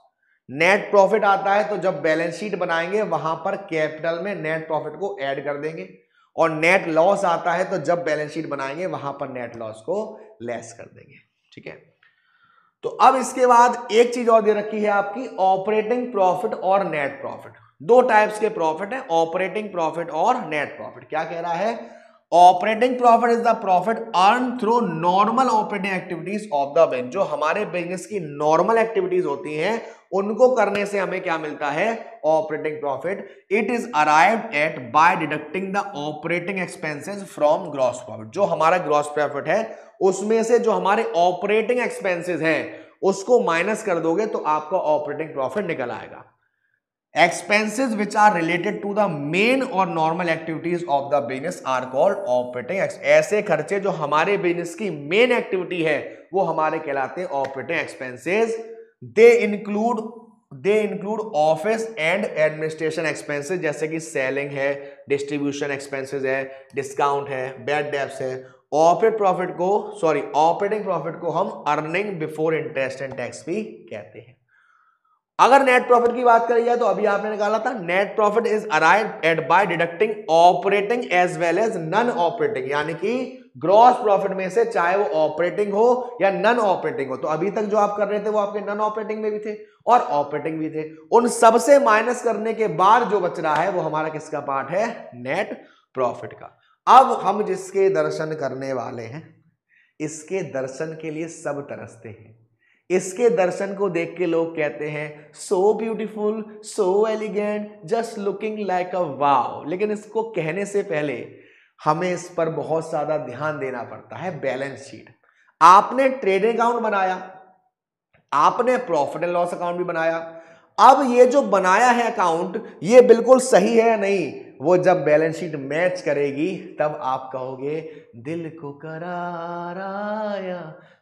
नेट प्रॉफिट आता है तो जब बैलेंस शीट बनाएंगे वहां पर कैपिटल में नेट प्रॉफिट को ऐड कर देंगे और नेट लॉस आता है तो जब बैलेंस शीट बनाएंगे वहां पर नेट लॉस को लेस कर देंगे, ठीक है। तो अब इसके बाद एक चीज और दे रखी है आपकी, ऑपरेटिंग प्रॉफिट और नेट प्रॉफिट। दो टाइप्स के प्रॉफिट है, ऑपरेटिंग प्रॉफिट और नेट प्रॉफिट। क्या कह रहा है, operating profit is the profit earn through normal operating activities of the business. जो हमारे बिजनेस की नॉर्मल एक्टिविटीज होती हैं उनको करने से हमें क्या मिलता है, operating profit. It is arrived at by deducting the operating expenses from gross profit. जो हमारा ग्रॉस प्रॉफिट है उसमें से जो हमारे ऑपरेटिंग एक्सपेंसेस हैं उसको माइनस कर दोगे तो आपका ऑपरेटिंग प्रॉफिट निकल आएगा। Expenses which are related to the main or normal activities of the business are called operating expenses। ऐसे खर्चे जो हमारे बिजनेस की मेन एक्टिविटी है वो हमारे कहलाते हैं operating expenses. They include office and administration expenses, जैसे कि सेलिंग है, डिस्ट्रीब्यूशन एक्सपेंसेस है, डिस्काउंट है, बैड डेब्ट्स है। ऑपरेटिंग प्रॉफिट को हम earning before interest and tax भी कहते हैं। अगर नेट प्रॉफिट की बात करी जाए तो अभी आपने निकाला था, net profit is arrived at by deducting operating as well as non operating, यानी कि ग्रॉस प्रॉफिट में से, चाहे वो ऑपरेटिंग हो या नॉन ऑपरेटिंग हो। तो अभी तक जो आप कर रहे थे वो आपके नॉन ऑपरेटिंग में भी थे और ऑपरेटिंग भी थे। उन सबसे माइनस करने के बाद जो बच रहा है वो हमारा किसका पार्ट है? नेट प्रॉफिट का। अब हम जिसके दर्शन करने वाले हैं, इसके दर्शन के लिए सब तरसते हैं। इसके दर्शन को देख के लोग कहते हैं so beautiful, so elegant, just looking like a wow. लेकिन इसको कहने से पहले हमें इस पर बहुत ज्यादा ध्यान देना पड़ता है। बैलेंस शीट, आपने ट्रेडिंग अकाउंट बनाया, आपने प्रॉफिट एंड लॉस अकाउंट भी बनाया। अब ये जो बनाया है अकाउंट, ये बिल्कुल सही है या नहीं, वो जब बैलेंस शीट मैच करेगी तब आप कहोगे दिल को करार आया,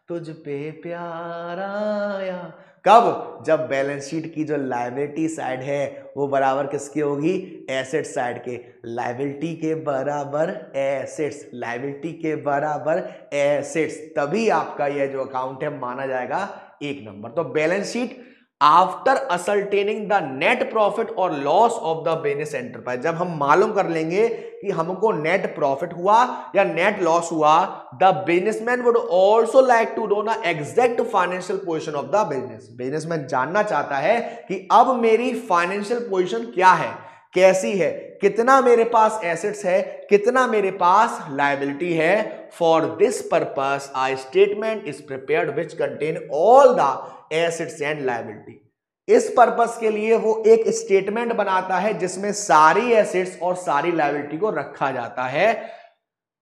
तुझ पे प्यार आया। कब? जब बैलेंस शीट की जो लायबिलिटी साइड है वो बराबर किसकी होगी? एसेट साइड के। लायबिलिटी के बराबर एसेट्स, लायबिलिटी के बराबर एसेट्स, तभी आपका यह जो अकाउंट है माना जाएगा एक नंबर। तो balance sheet after ascertaining the net profit और loss of the business enterprise, जब हम मालूम कर लेंगे कि हमको नेट प्रॉफिट हुआ या नेट लॉस हुआ, the businessman would also like to know the exact financial position of the business. Businessman जानना चाहता है कि अब मेरी फाइनेंशियल पोजीशन क्या है, कैसी है, कितना मेरे पास एसेट्स है, कितना मेरे पास लायबिलिटी है। For this purpose a statement is prepared which contain all the assets and liability. इस पर्पस के लिए वो एक स्टेटमेंट बनाता है जिसमें सारी एसेट्स और सारी लायबिलिटी को रखा जाता है।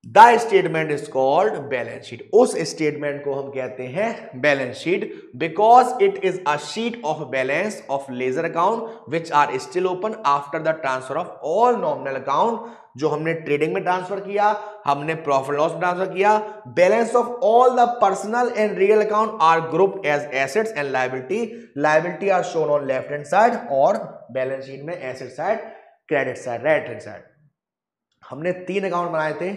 The statement is called balance sheet. उस स्टेटमेंट को हम कहते हैं balance sheet, because it is a sheet of balance of ledger account which are still open after the transfer of all nominal account. जो हमने ट्रेडिंग में transfer किया, हमने प्रॉफिट लॉस में ट्रांसफर किया। Balance of all the personal and real account are grouped as assets and liability. Liability are shown on left hand side और balance sheet में asset side, credit side, right hand side. हमने 3 account बनाए थे,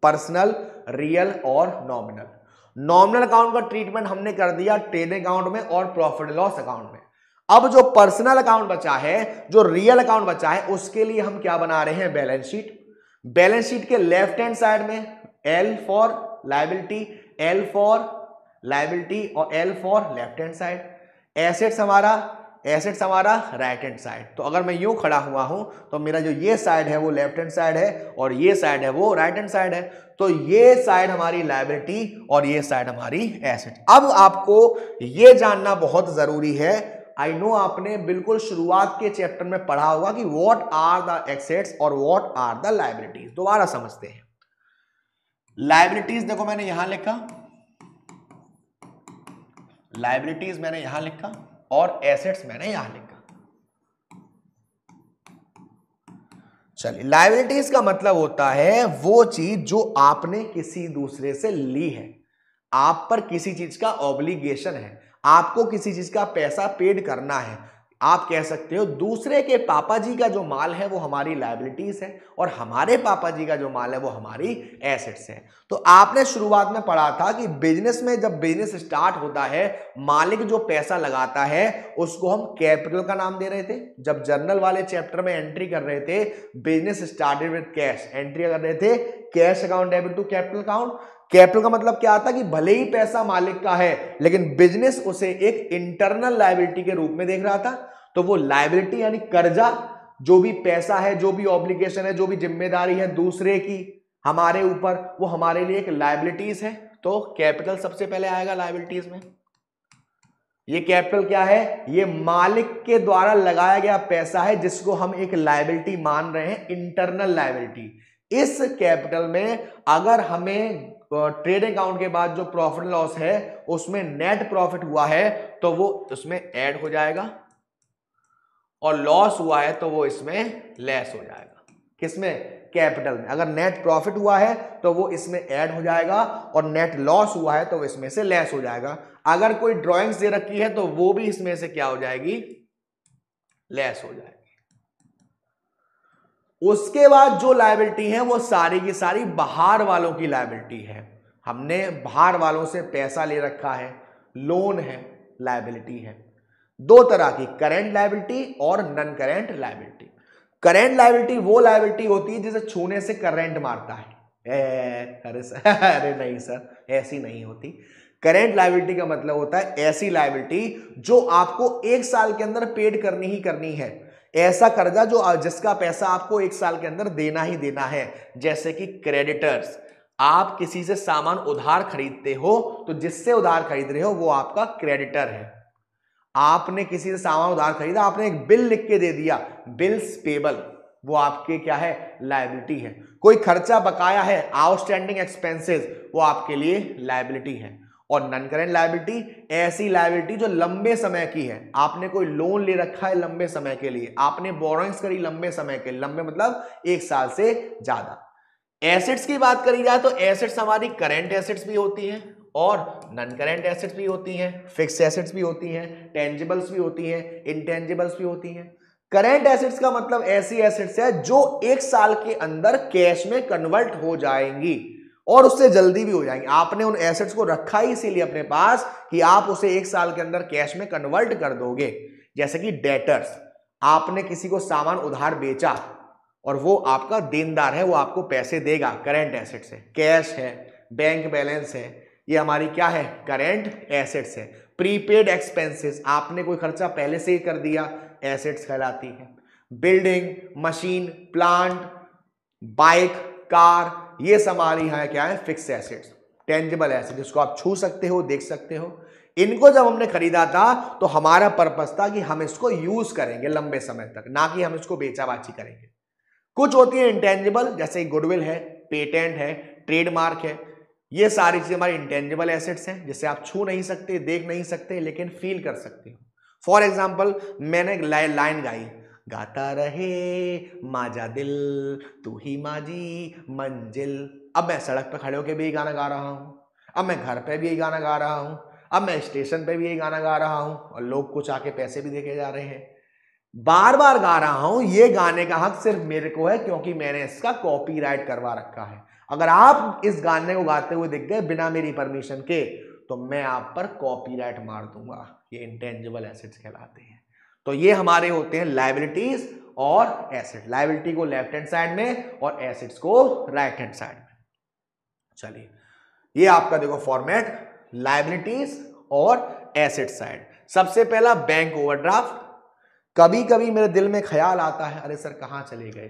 personal, real और nominal. Nominal account का treatment हमने कर दिया ट्रेडिंग अकाउंट में और प्रॉफिट लॉस अकाउंट में। अब जो पर्सनल अकाउंट बचा है, जो रियल अकाउंट बचा है, उसके लिए हम क्या बना रहे हैं? Balance sheet. बैलेंस शीट के लेफ्ट हैंड साइड में L for liability, L for liability और L for left hand side. Assets हमारा राइट हैंड साइड। तो अगर मैं यूं खड़ा हुआ हूं तो मेरा जो ये साइड है वो लेफ्ट हैंड साइड है और ये साइड है वो राइट हैंड साइड है। तो ये साइड हमारी लायबिलिटी और ये साइड हमारी एसेट। अब आपको ये जानना बहुत जरूरी है, आई नो आपने बिल्कुल शुरुआत के चैप्टर में पढ़ा होगा कि व्हाट आर द एसेट्स और व्हाट आर द लायबिलिटीज। दोबारा समझते हैं। लायबिलिटीज देखो मैंने यहां लिखा, लायबिलिटीज मैंने यहां लिखा और एसेट्स मैंने यहां लिखा। चलिए, लायबिलिटीज का मतलब होता है वो चीज जो आपने किसी दूसरे से ली है। आप पर किसी चीज का ऑब्लिगेशन है, आपको किसी चीज का पैसा पेड करना है। आप कह सकते हो दूसरे के पापा जी का जो माल है वो हमारी लायबिलिटीज है और हमारे पापा जी का जो माल है वो हमारी एसेट्स है। तो आपने शुरुआत में पढ़ा था कि बिजनेस में जब बिजनेस स्टार्ट होता है, मालिक जो पैसा लगाता है उसको हम कैपिटल का नाम दे रहे थे। जब जर्नल वाले चैप्टर में एंट्री कर रहे थे, business started with cash, entry कर रहे थे cash account debit to capital account. Capital का मतलब क्या आता कि भले ही पैसा मालिक का है लेकिन बिजनेस उसे एक इंटरनल लायबिलिटी के रूप में देख रहा था। तो वो लायबिलिटी यानी कर्जा, जो भी पैसा है, जो भी ऑब्लिगेशन है, जो भी जिम्मेदारी है दूसरे की हमारे ऊपर, वो हमारे लिए एक लायबिलिटीज है। तो कैपिटल सबसे पहले आएगा लायबिलिटीज में। ये कैपिटल क्या है? ये मालिक के द्वारा लगाया गया पैसा है जिसको हम एक लायबिलिटी मान रहे हैं, इंटरनल लायबिलिटी। इस कैपिटल में अगर हमें ट्रेडिंग अकाउंट के बाद जो प्रॉफिट लॉस है उसमें नेट प्रॉफिट हुआ है तो वो उसमें ऐड हो जाएगा और लॉस हुआ है तो वो इसमें लेस हो जाएगा। किसमें? कैपिटल में। अगर नेट प्रॉफिट हुआ है तो वो इसमें ऐड हो जाएगा और नेट लॉस हुआ है तो वो इसमें से लेस हो जाएगा। अगर कोई ड्राइंग्स दे रखी है तो वो भी इसमें से क्या हो जाएगी? लेस हो जाएगी। उसके बाद जो लायबिलिटी है वो सारी की सारी बाहर वालों की लायबिलिटी है। हमने बाहर वालों से पैसा ले रखा है, लोन है, लायबिलिटी है। 2 तरह की, करेंट लायबिलिटी और non current liability. Current liability वो लायबिलिटी होती है जिसे छूने से करंट मारता है, अरे सर अरे नहीं सर, ऐसी नहीं होती। करेंट लायबिलिटी का मतलब होता है ऐसी लायबिलिटी जो आपको 1 साल के अंदर पेड करनी ही करनी है, ऐसा कर्जा जो जिसका पैसा आपको 1 साल के अंदर देना ही देना है। जैसे कि क्रेडिटर्स, आप किसी से सामान उधार खरीदते हो तो जिससे उधार खरीद रहे हो वो आपका क्रेडिटर है। आपने किसी से सामान उधार खरीदा, आपने एक बिल लिख के दे दिया, बिल्स पेबल, वो आपके क्या है, लायबिलिटी है। कोई खर्चा बकाया है, आउटस्टैंडिंग एक्सपेंसेस, वो आपके लिए लायबिलिटी है। और नॉन करेंट लायबिलिटी ऐसी लायबिलिटी जो लंबे समय की है। आपने कोई लोन ले रखा है लंबे समय के लिए, आपने बोरोइंग्स करी लंबे समय के, लंबे मतलब 1 साल से ज्यादा। एसेट्स की बात करी जाए तो एसेट्स हमारी करेंट एसेट्स भी होती हैं और नॉन करेंट एसेट्स भी होती हैं, फिक्स एसेट्स भी होती हैं, टेंजिबल्स भी होती हैं, इंटेंजिबल्स भी होती हैं। करेंट एसेट्स का मतलब ऐसी एसेट्स है जो 1 साल के अंदर कैश में कन्वर्ट हो जाएंगी और उससे जल्दी भी हो जाएंगी। आपने उन एसेट्स को रखा ही इसीलिए अपने पास कि आप उसे 1 साल के अंदर कैश में कन्वर्ट कर दोगे। जैसे कि डेटर्स, आपने किसी को सामान उधार बेचा और वो आपका देनदार है, वो आपको पैसे देगा, करेंट एसेट्स है। कैश है, बैंक बैलेंस है, ये हमारी क्या है, करेंट एसेट्स है। प्रीपेड एक्सपेंसेस, आपने कोई खर्चा पहले से ही कर दिया, एसेट्स कहलाती है। Building, machine, plant, bike, car, ये सब हमारी है क्या है, फिक्स एसेट्स, टेंजिबल एसेट, जिसको आप छू सकते हो, देख सकते हो। इनको जब हमने खरीदा था तो हमारा पर्पस था कि हम इसको यूज करेंगे लंबे समय तक, ना कि हम इसको बेचाबाची करेंगे। कुछ होती है इंटेंजिबल, जैसे गुडविल है, पेटेंट है, ट्रेडमार्क है, ये सारी चीजें हमारी इंटेंजिबल एसेट्स हैं, जिसे आप छू नहीं सकते, देख नहीं सकते, लेकिन फील कर सकते हो। फॉर एग्जाम्पल, मैंने लाइन गाई, गाता रहे माजा दिल, तू ही माजी मंजिल। अब मैं सड़क पे खड़े होकर भी ये गाना गा रहा हूं, अब मैं घर पे भी यही गाना गा रहा हूं, अब मैं स्टेशन पे भी यही गाना गा रहा हूं और लोग कुछ आके पैसे भी देके जा रहे हैं। बार बार गा रहा हूं, ये गाने का हक सिर्फ मेरे को है क्योंकि मैंने इसका कॉपीराइट करवा रखा है। अगर आप इस गाने को गाते हुए दिख गए बिना मेरी परमिशन के तो मैं आप पर कॉपीराइट मार दूंगा। ये इंटेंजिबल एसेट्स कहलाते हैं। तो ये हमारे होते हैं लायबिलिटीज और एसेट, लायबिलिटी को लेफ्ट हैंड साइड में और एसेट्स को राइट हैंड साइड में। चलिए, ये आपका देखो फॉर्मेट, लायबिलिटीज और एसेट साइड। सबसे पहला बैंक ओवरड्राफ्ट। कभी कभी मेरे दिल में ख्याल आता है, अरे सर कहां चले गए।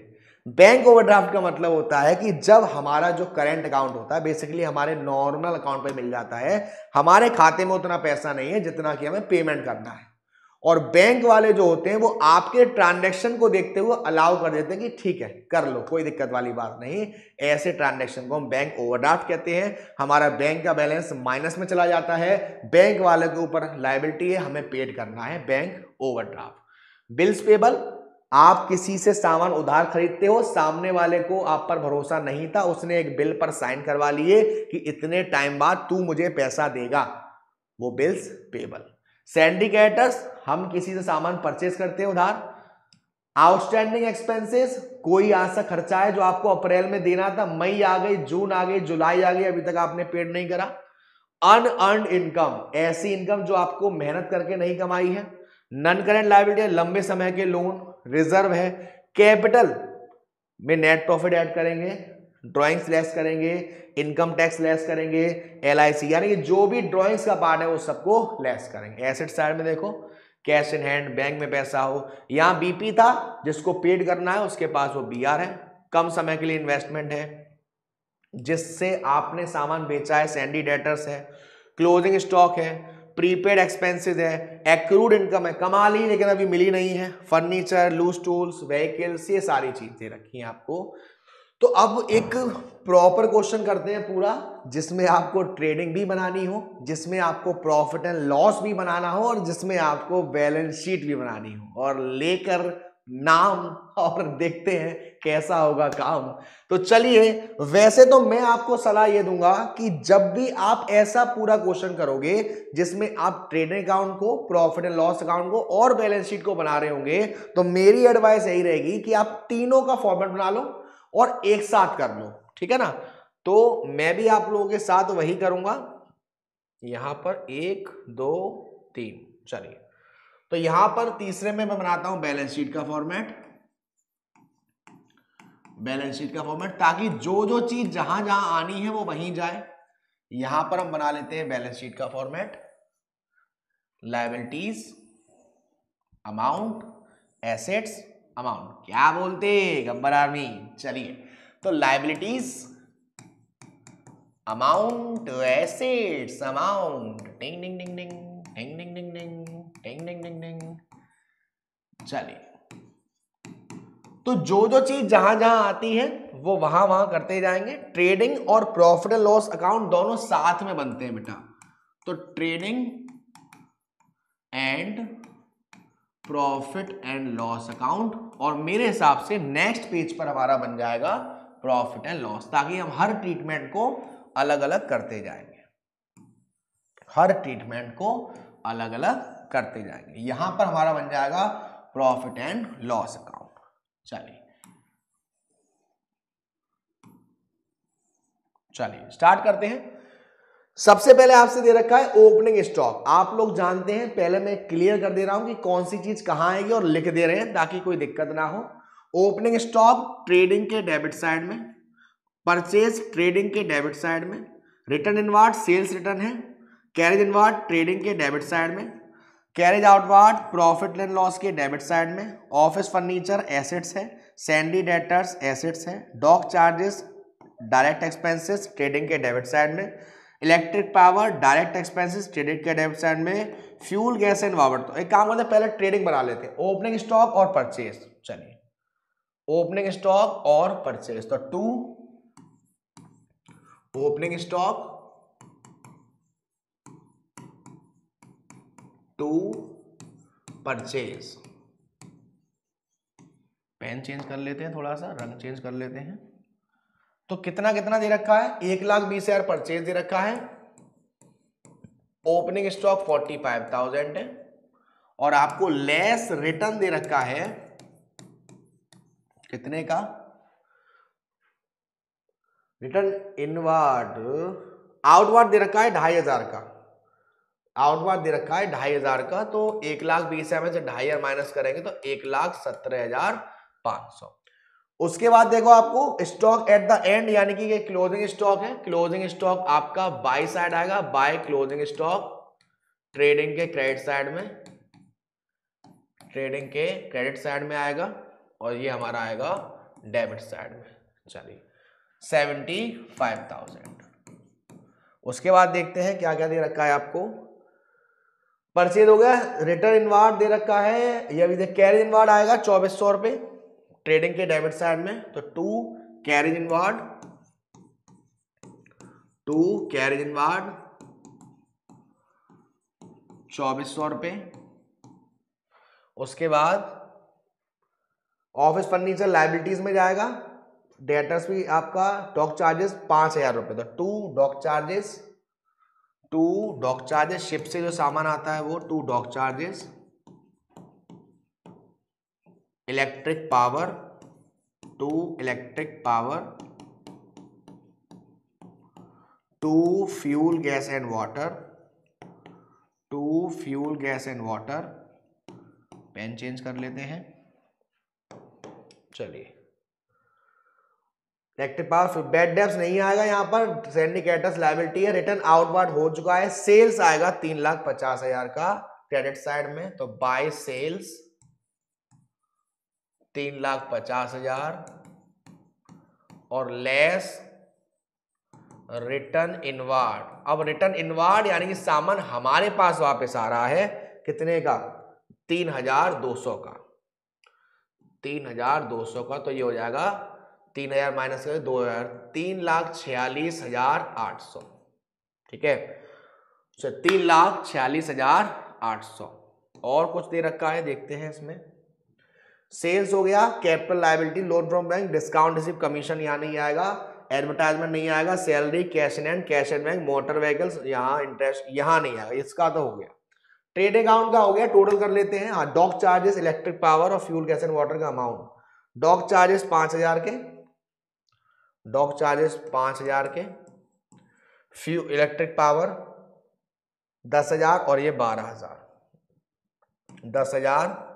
बैंक ओवरड्राफ्ट का मतलब होता है कि जब हमारा जो करंट अकाउंट होता है, बेसिकली हमारे नॉर्मल अकाउंट पे मिल जाता है, हमारे खाते में उतना पैसा नहीं है जितना कि हमें पेमेंट करना है, और बैंक वाले जो होते हैं वो आपके ट्रांजैक्शन को देखते हुए अलाउ कर देते हैं कि ठीक है कर लो, कोई दिक्कत वाली बात नहीं। ऐसे ट्रांजैक्शन को हम बैंक ओवरड्राफ्ट कहते हैं। हमारा बैंक का बैलेंस माइनस में चला जाता है, बैंक वाले के ऊपर लायबिलिटी है, हमें पेड करना है, बैंक ओवरड्राफ्ट। बिल्स पेबल, आप किसी से सामान उधार खरीदते हो, सामने वाले को आप पर भरोसा नहीं था, उसने एक बिल पर साइन करवा लिए कि इतने टाइम बाद तू मुझे पैसा देगा, वो बिल्स पेबल। सिंडिकेटर्स, हम किसी से सामान परचेज करते हैं उधार। आउटस्टैंडिंग एक्सपेंसेस, कोई ऐसा खर्चा है जो आपको अप्रैल में देना था, मई आ गई, जून आ गई, जुलाई आ गई, अभी तक आपने पेड नहीं करा। अनअर्न्ड इनकम, ऐसी इनकम जो आपको मेहनत करके नहीं कमाई है। नॉन करेंट लायबिलिटी, लंबे समय के लोन। रिजर्व है। कैपिटल में नेट प्रॉफिट ऐड करेंगे, ड्राइंग्स लेस करेंगे, इनकम टैक्स लेस करेंगे, LIC, यानी कि जो भी ड्राइंग्स का पार्ट है वो सबको लेस करेंगे। एसेट साइड में देखो, कैश इन हैंड, बैंक में पैसा हो, यहां BP था, जिसको पेड करना है उसके पास वो BR है, कम समय के लिए इन्वेस्टमेंट है, जिससे आपने सामान बेचा है, सैंडी डेटर्स है, क्लोजिंग स्टॉक है, प्रीपेड एक्सपेंसेस है, एक्रूड इनकम है, कमा ली लेकिन अभी मिली नहीं है, फर्नीचर, लूज टूल्स, व्हीकल्स, ये सारी चीजें रखी हैं आपको। तो अब एक प्रॉपर क्वेश्चन करते हैं पूरा, जिसमें आपको ट्रेडिंग भी बनानी हो, जिसमें आपको प्रॉफिट एंड लॉस भी बनाना हो, और जिसमें आपको बैलेंस शीट भी बनानी हो, और लेकर नाम, और देखते हैं कैसा होगा काम। तो चलिए, वैसे तो मैं आपको सलाह ये दूंगा कि जब भी आप ऐसा पूरा क्वेश्चन करोगे जिसमें आप ट्रेडिंग अकाउंट को, प्रॉफिट एंड लॉस अकाउंट को और बैलेंस शीट को बना रहे होंगे, तो मेरी एडवाइस यही रहेगी कि आप तीनों का फॉर्मेट बना लो और एक साथ कर लो, ठीक है ना। तो मैं भी आप लोगों के साथ वही करूंगा। यहां पर 1 2 3, चलिए, तो यहां पर तीसरे में मैं बनाता हूं बैलेंस शीट का फॉर्मेट। बैलेंस शीट का फॉर्मेट, ताकि जो जो चीज जहां जहां आनी है वो वहीं जाए। यहां पर हम बना लेते हैं बैलेंस शीट का format, liabilities amount, assets amount. क्या बोलते गब्बर आर्मी? चलिए, तो लायबिलिटीज अमाउंट, एसेट्स अमाउंट, टिंग टिंग टिंग टिंग टिंग टिंग टिंग टिंग टिंग टिंग टिंग टिंग। चलिए, तो जो जो चीज जहां जहां आती है वो वहां वहां करते जाएंगे। ट्रेडिंग और प्रॉफिट एंड लॉस अकाउंट दोनों साथ में बनते हैं बेटा, तो trading and profit and loss account, और मेरे हिसाब से नेक्स्ट पेज पर हमारा बन जाएगा प्रॉफिट एंड लॉस, ताकि हम हर ट्रीटमेंट को अलग अलग करते जाएंगे, हर ट्रीटमेंट को अलग अलग करते जाएंगे। यहां पर हमारा बन जाएगा प्रॉफिट एंड लॉस अकाउंट। चलिए स्टार्ट करते हैं। सबसे पहले आपसे दे रखा है ओपनिंग स्टॉक। आप लोग जानते हैं, पहले मैं क्लियर कर दे रहा हूं कि कौन सी चीज कहां आएगी और लिख दे रहे हैं ताकि कोई दिक्कत ना हो। ओपनिंग स्टॉक ट्रेडिंग के डेबिट साइड में, परचेज ट्रेडिंग के डेबिट साइड में, रिटर्न इनवार्ड सेल्स रिटर्न है, कैरेज इनवार्ड ट्रेडिंग के डेबिट साइड में, carriage outward profit and loss के डेबिट साइड में, ऑफिस फर्नीचर एसेट्स है, सैंडी डेटर्स एसेट्स है, dock charges direct expenses trading के डेबिट साइड में, electric power direct expenses trading के डेबिट साइड में, फ्यूल गैस एंड पावर। तो एक काम करते हैं, पहले ट्रेडिंग बना लेते हैं, ओपनिंग स्टॉक और परचेज। चलिए, ओपनिंग स्टॉक और परचेज, तो to opening stock, to purchase. Pen change कर लेते हैं, थोड़ा सा रंग चेंज कर लेते हैं। तो कितना कितना दे रखा है? 1,20,000 परचेज दे रखा है, ओपनिंग स्टॉक 45,000 है, और आपको लेस रिटर्न दे रखा है कितने का? रिटर्न इनवार्ड आउटवार्ड दे रखा है 2,500 का, आउटवार्ड दे रखा है 2,500 का। तो 1,20,000 में से 2,500 माइनस करेंगे तो 1,17,500। उसके बाद देखो आपको स्टॉक एट द एंड, यानी कि ये क्लोजिंग स्टॉक है। क्लोजिंग स्टॉक आपका बाय साइड आएगा, बाय क्लोजिंग स्टॉक ट्रेडिंग के क्रेडिट साइड में, ट्रेडिंग के क्रेडिट साइड में आएगा, और ये हमारा आएगा डेबिट साइड में। चलिए 75,000। उसके बाद देखते हैं क्या क्या दे रखा है आपको। परचेज हो गया, रिटर्न इनवार्ड दे रखा है, ये भी कैरेज इनवार्ड आएगा 2,400 रुपए ट्रेडिंग के डेबिट साइड में। तो to carriage inward, to carriage inward 2,400 रुपए। उसके बाद ऑफिस फर्नीचर लाइबिलिटीज में जाएगा, डेटर्स भी आपका डॉक चार्जेस 5,000 रुपए। तो to dock charges, to dock charges ship से जो सामान आता है वो, to dock charges, electric power, to electric power, to fuel gas and water, to fuel gas and water. Pen change कर लेते हैं। चलिए, इलेक्ट्रिक पावर, बैड डेब्ट्स नहीं आएगा यहाँ पर, सिंडिकेटर्स लायबिलिटी है, रिटर्न आउटवार्ड हो चुका है। सेल्स आएगा 3,50,000 का क्रेडिट साइड में, तो बाय सेल्स 3,50,000 और लेस रिटर्न इनवार्ड। अब रिटर्न इनवार्ड यानी कि सामान हमारे पास वापस आ रहा है कितने का? 3,200 का, 3,200 का। तो ये हो जाएगा 3,000 माइनस कर 2,000, 3,46,800। ठीक है, 3,46,800। और कुछ दे रखा है, देखते हैं इसमें। सेल्स हो गया, capital liability, loan from bank, discount receive commission यहाँ नहीं आएगा, एडवर्टाइजमेंट नहीं आएगा, salary, cash in hand, cash and bank, motor vehicles, यहाँ इंटरेस्ट यहाँ नहीं आएगा। इसका तो हो गया। ट्रेड अकाउंट का हो गया, टोटल कर लेते हैं। हाँ, डॉक चार्जेस, इलेक्ट्रिक पावर और फ्यूल गैस एंड वाटर का अमाउंट। डॉक चार्जेस 5,000 के, डॉक चार्जेस 5,000 के, फ्यूल इलेक्ट्रिक पावर 10,000 और ये 12,000, 10,000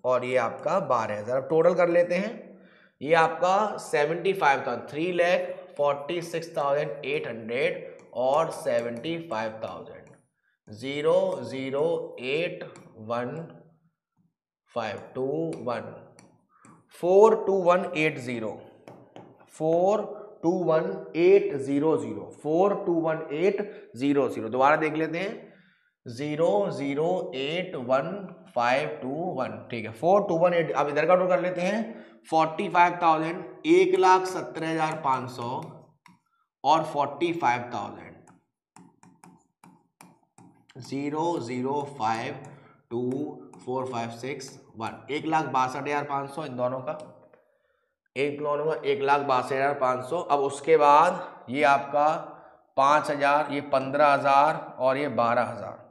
और ये आपका 12,000। अब टोटल कर लेते हैं। ये आपका 75,000, 3,46,800 और 75,000, 0081521 42180 421,800 421,800 दोबारा देख लेते हैं 0081521 ठीक है 4218। अब इधर का टोटल कर लेते हैं 45,000 1,17,500 और 45,000 0052456 1,62,500 इन दोनों का 1,62,500। अब उसके बाद ये आपका 5,000 ये 15,000 और ये 12,000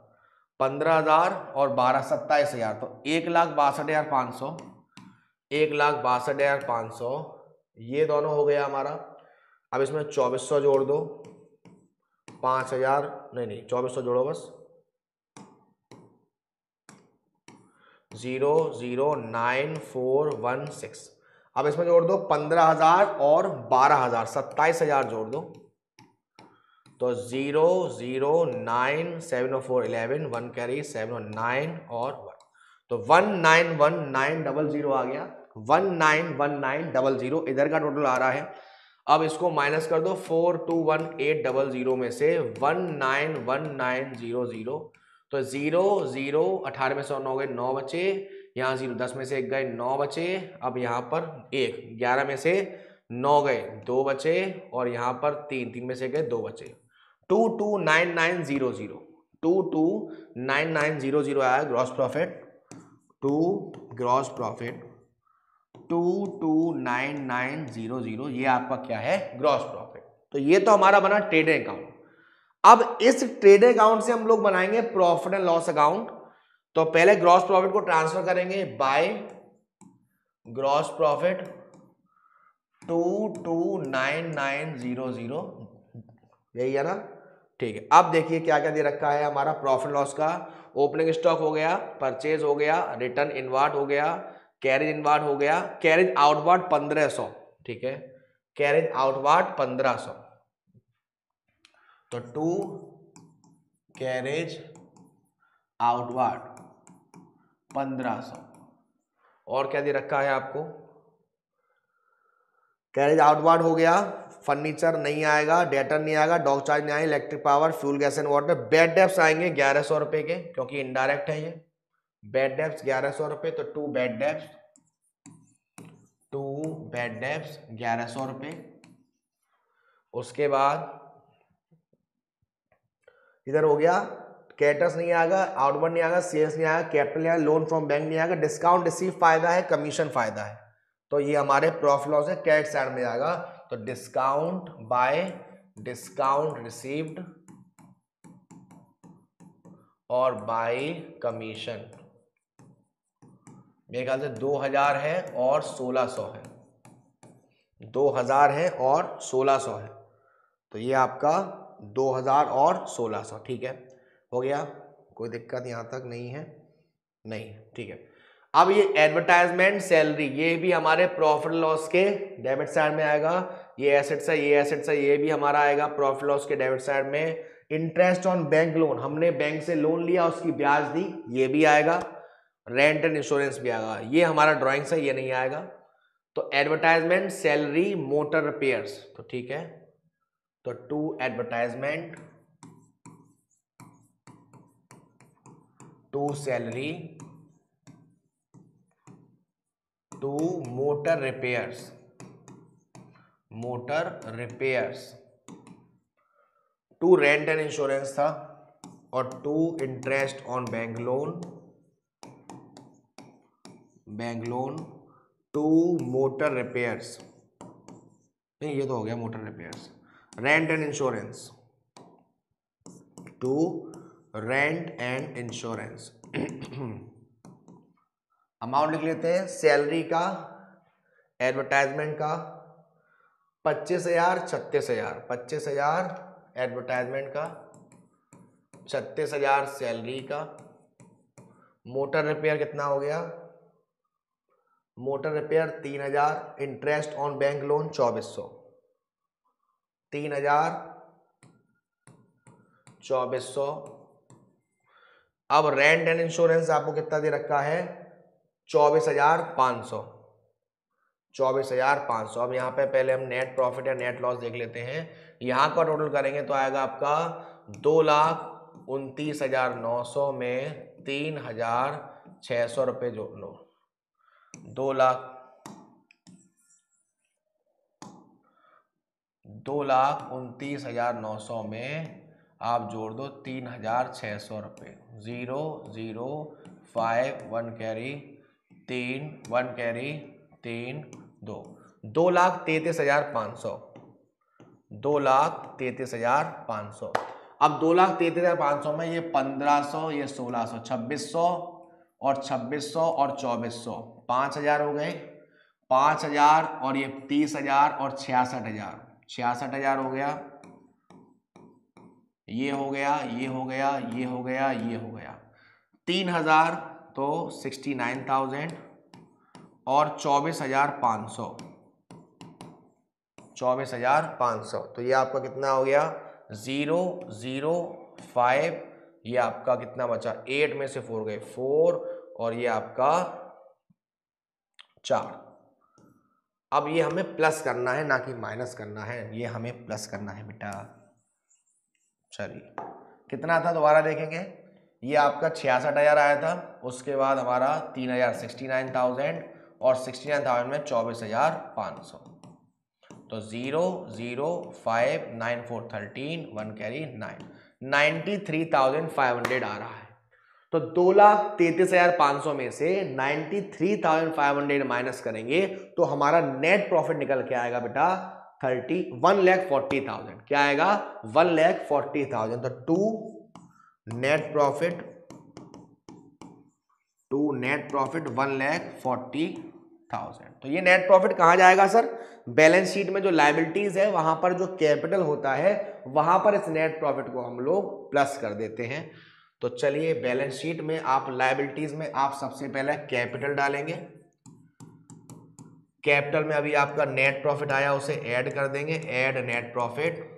15,000 और 12 27,000 तो 1,62,500 1,62,500 ये दोनों हो गया हमारा। अब इसमें 2,400 जोड़ दो 5,000 नहीं 2,400 जोड़ो बस 009,416। अब इसमें जोड़ दो 15,000 और 12,000 27,000 जोड़ दो तो 009,70411 1 कैरी 709 और 1 तो 191900 आ गया 191900 इधर का टोटल आ रहा है। अब इसको माइनस कर दो 421,800 में से 191900 तो 0 18 में से 9 गए 9 बचे यहाँ 0 10 में से 1 गए 9 बचे। अब यहाँ पर 1 11 में से 9 गए 2 बचे और यहाँ पर 3 में से गए 2 बचे 229900 229900 आया ग्रॉस प्रॉफिट 229900 ये आपका क्या है ग्रॉस प्रॉफिट। तो ये तो हमारा बना ट्रेडिंग अकाउंट। अब इस ट्रेडिंग अकाउंट से हम लोग बनाएंगे प्रॉफिट एंड लॉस अकाउंट। तो पहले ग्रॉस प्रॉफिट को ट्रांसफर करेंगे बाय ग्रॉस प्रॉफिट 229900 यही है ना ठीक है। अब देखिए क्या क्या दे रखा है हमारा प्रॉफिट लॉस का। ओपनिंग स्टॉक हो गया परचेज हो गया रिटर्न इनवार्ड हो गया कैरेज इनवार्ड हो गया कैरेज आउटवार्ड 1500 ठीक है कैरेज आउटवार्ड 1500 तो 2 कैरेज आउटवार्ड 1500 और क्या दे रखा है आपको कैरेज आउटवार्ड हो गया फर्नीचर नहीं आएगा डेटर नहीं आएगा डॉग चार्ज नहीं आएगा electric power fuel gas and water bad debts आएंगे 1100 रुपए के क्योंकि इनडायरेक्ट है ये बैड डेब्ट्स 1100 रुपए तो 2 बैड डेब्ट्स 1100 रुपए। उसके बाद इधर हो गया कैटर्स नहीं आएगा आउटवर्ड नहीं आएगा सेल्स नहीं आएगा कैपिटल नहीं आएगा लोन फ्रॉम बैंक नहीं आएगा डिस्काउंट रिसीव फायदा है कमीशन फायदा है तो ये हमारे प्रॉफिट लॉस है कैट साइड में आएगा तो डिस्काउंट बाय डिस्काउंट रिसीव्ड और बाय कमीशन मेरे ख्याल से 2000 है और 1600 है 2000 है और 1600 है तो ये आपका 2000 और 1600 ठीक है हो गया कोई दिक्कत यहाँ तक नहीं है नहीं ठीक है। अब ये एडवर्टाइजमेंट सैलरी ये भी हमारे प्रॉफिट लॉस के डेबिट साइड में आएगा ये एसेट्स है ये भी हमारा आएगा प्रॉफिट लॉस के डेबिट साइड में। इंटरेस्ट ऑन बैंक लोन हमने बैंक से लोन लिया उसकी ब्याज दी ये भी आएगा रेंट एंड इंश्योरेंस भी आएगा ये हमारा ड्राइंग से ये नहीं आएगा। तो एडवर्टाइजमेंट सैलरी मोटर रिपेयर्स तो ठीक है तो 2 advertisement 2 salary 2 motor repairs 2 rent and insurance था और 2 interest on bank loan 2 motor repairs नहीं ये तो हो गया motor repairs rent and insurance 2 rent and insurance amount लिख लेते हैं सैलरी का एडवर्टाइजमेंट का 25,000 36,000 25,000 एडवर्टाइजमेंट का 36,000 सैलरी का मोटर रिपेयर कितना हो गया motor repair 3000, interest on bank loan 2400, 3000, 2400। अब रेंट एंड इंश्योरेंस आपको कितना दे रखा है, 24,500, 24,500। अब यहाँ पे पहले हम नेट प्रॉफिट या नेट लॉस देख लेते हैं। यहाँ का टोटल करेंगे तो आएगा आपका 2,29,900 में 3,600 रुपये जोड़ लो, 2,29,900 में आप जोड़ दो 3,600 रुपये, 0,0,5 1 कैरी 3 1 कैरी 3 2, 2,33,500, 2,33,500। अब 2,33,500 में ये 1,500, ये 1,600, 2,600 और 2,600 और 2,400, 5,000 हो गए, 5,000 और ये 30,000 और 66,000, 66,000 हो गया, ये हो गया, ये हो गया, ये हो गया, ये हो गया, 3,000 तो 69,000 और 24,500, 24,500। तो ये आपका कितना हो गया, 0,0,5, ये आपका कितना बचा, 8 में से 4 गए 4 और ये आपका 4। अब ये हमें प्लस करना है ना कि माइनस करना है, ये हमें प्लस करना है बेटा। चलिए कितना था दोबारा देखेंगे, ये आपका 66,000 आया था, उसके बाद हमारा 3,000 69,000 और 69,000 में 24,500, तो 0,0,5,9,4,13 1 कैरी 9, 93,500 आ रहा है। तो 2,33,500 में से 93,500 माइनस करेंगे तो हमारा नेट प्रॉफिट निकल के आएगा बेटा 1,40,000। क्या आएगा, 1,40,000। तो टू नेट प्रॉफिट 1,40,000। तो ये नेट प्रॉफिट कहां जाएगा सर, बैलेंस शीट में जो लायबिलिटीज है वहां पर जो कैपिटल होता है वहां पर इस नेट प्रॉफिट को हम लोग प्लस कर देते हैं। तो चलिए बैलेंस शीट में आप लायबिलिटीज में आप सबसे पहले कैपिटल डालेंगे, कैपिटल में अभी आपका नेट प्रॉफिट आया उसे ऐड कर देंगे, ऐड नेट प्रॉफिट,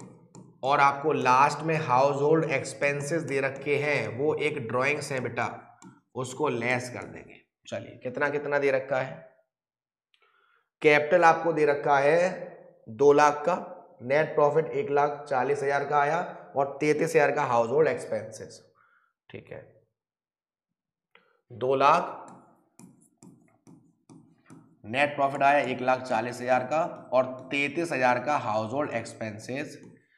और आपको लास्ट में हाउस होल्ड एक्सपेंसेस दे रखे हैं, वो एक ड्राइंग्स है बेटा, उसको लेस कर देंगे। चलिए कितना कितना दे रखा है, कैपिटल आपको दे रखा है 2 लाख का, नेट प्रॉफिट 1,40,000 का आया और 33,000 का हाउस होल्ड एक्सपेंसेस। ठीक है, 2 लाख, नेट प्रॉफिट आया 1,40,000 का और 33,000 का हाउस होल्ड एक्सपेंसेस,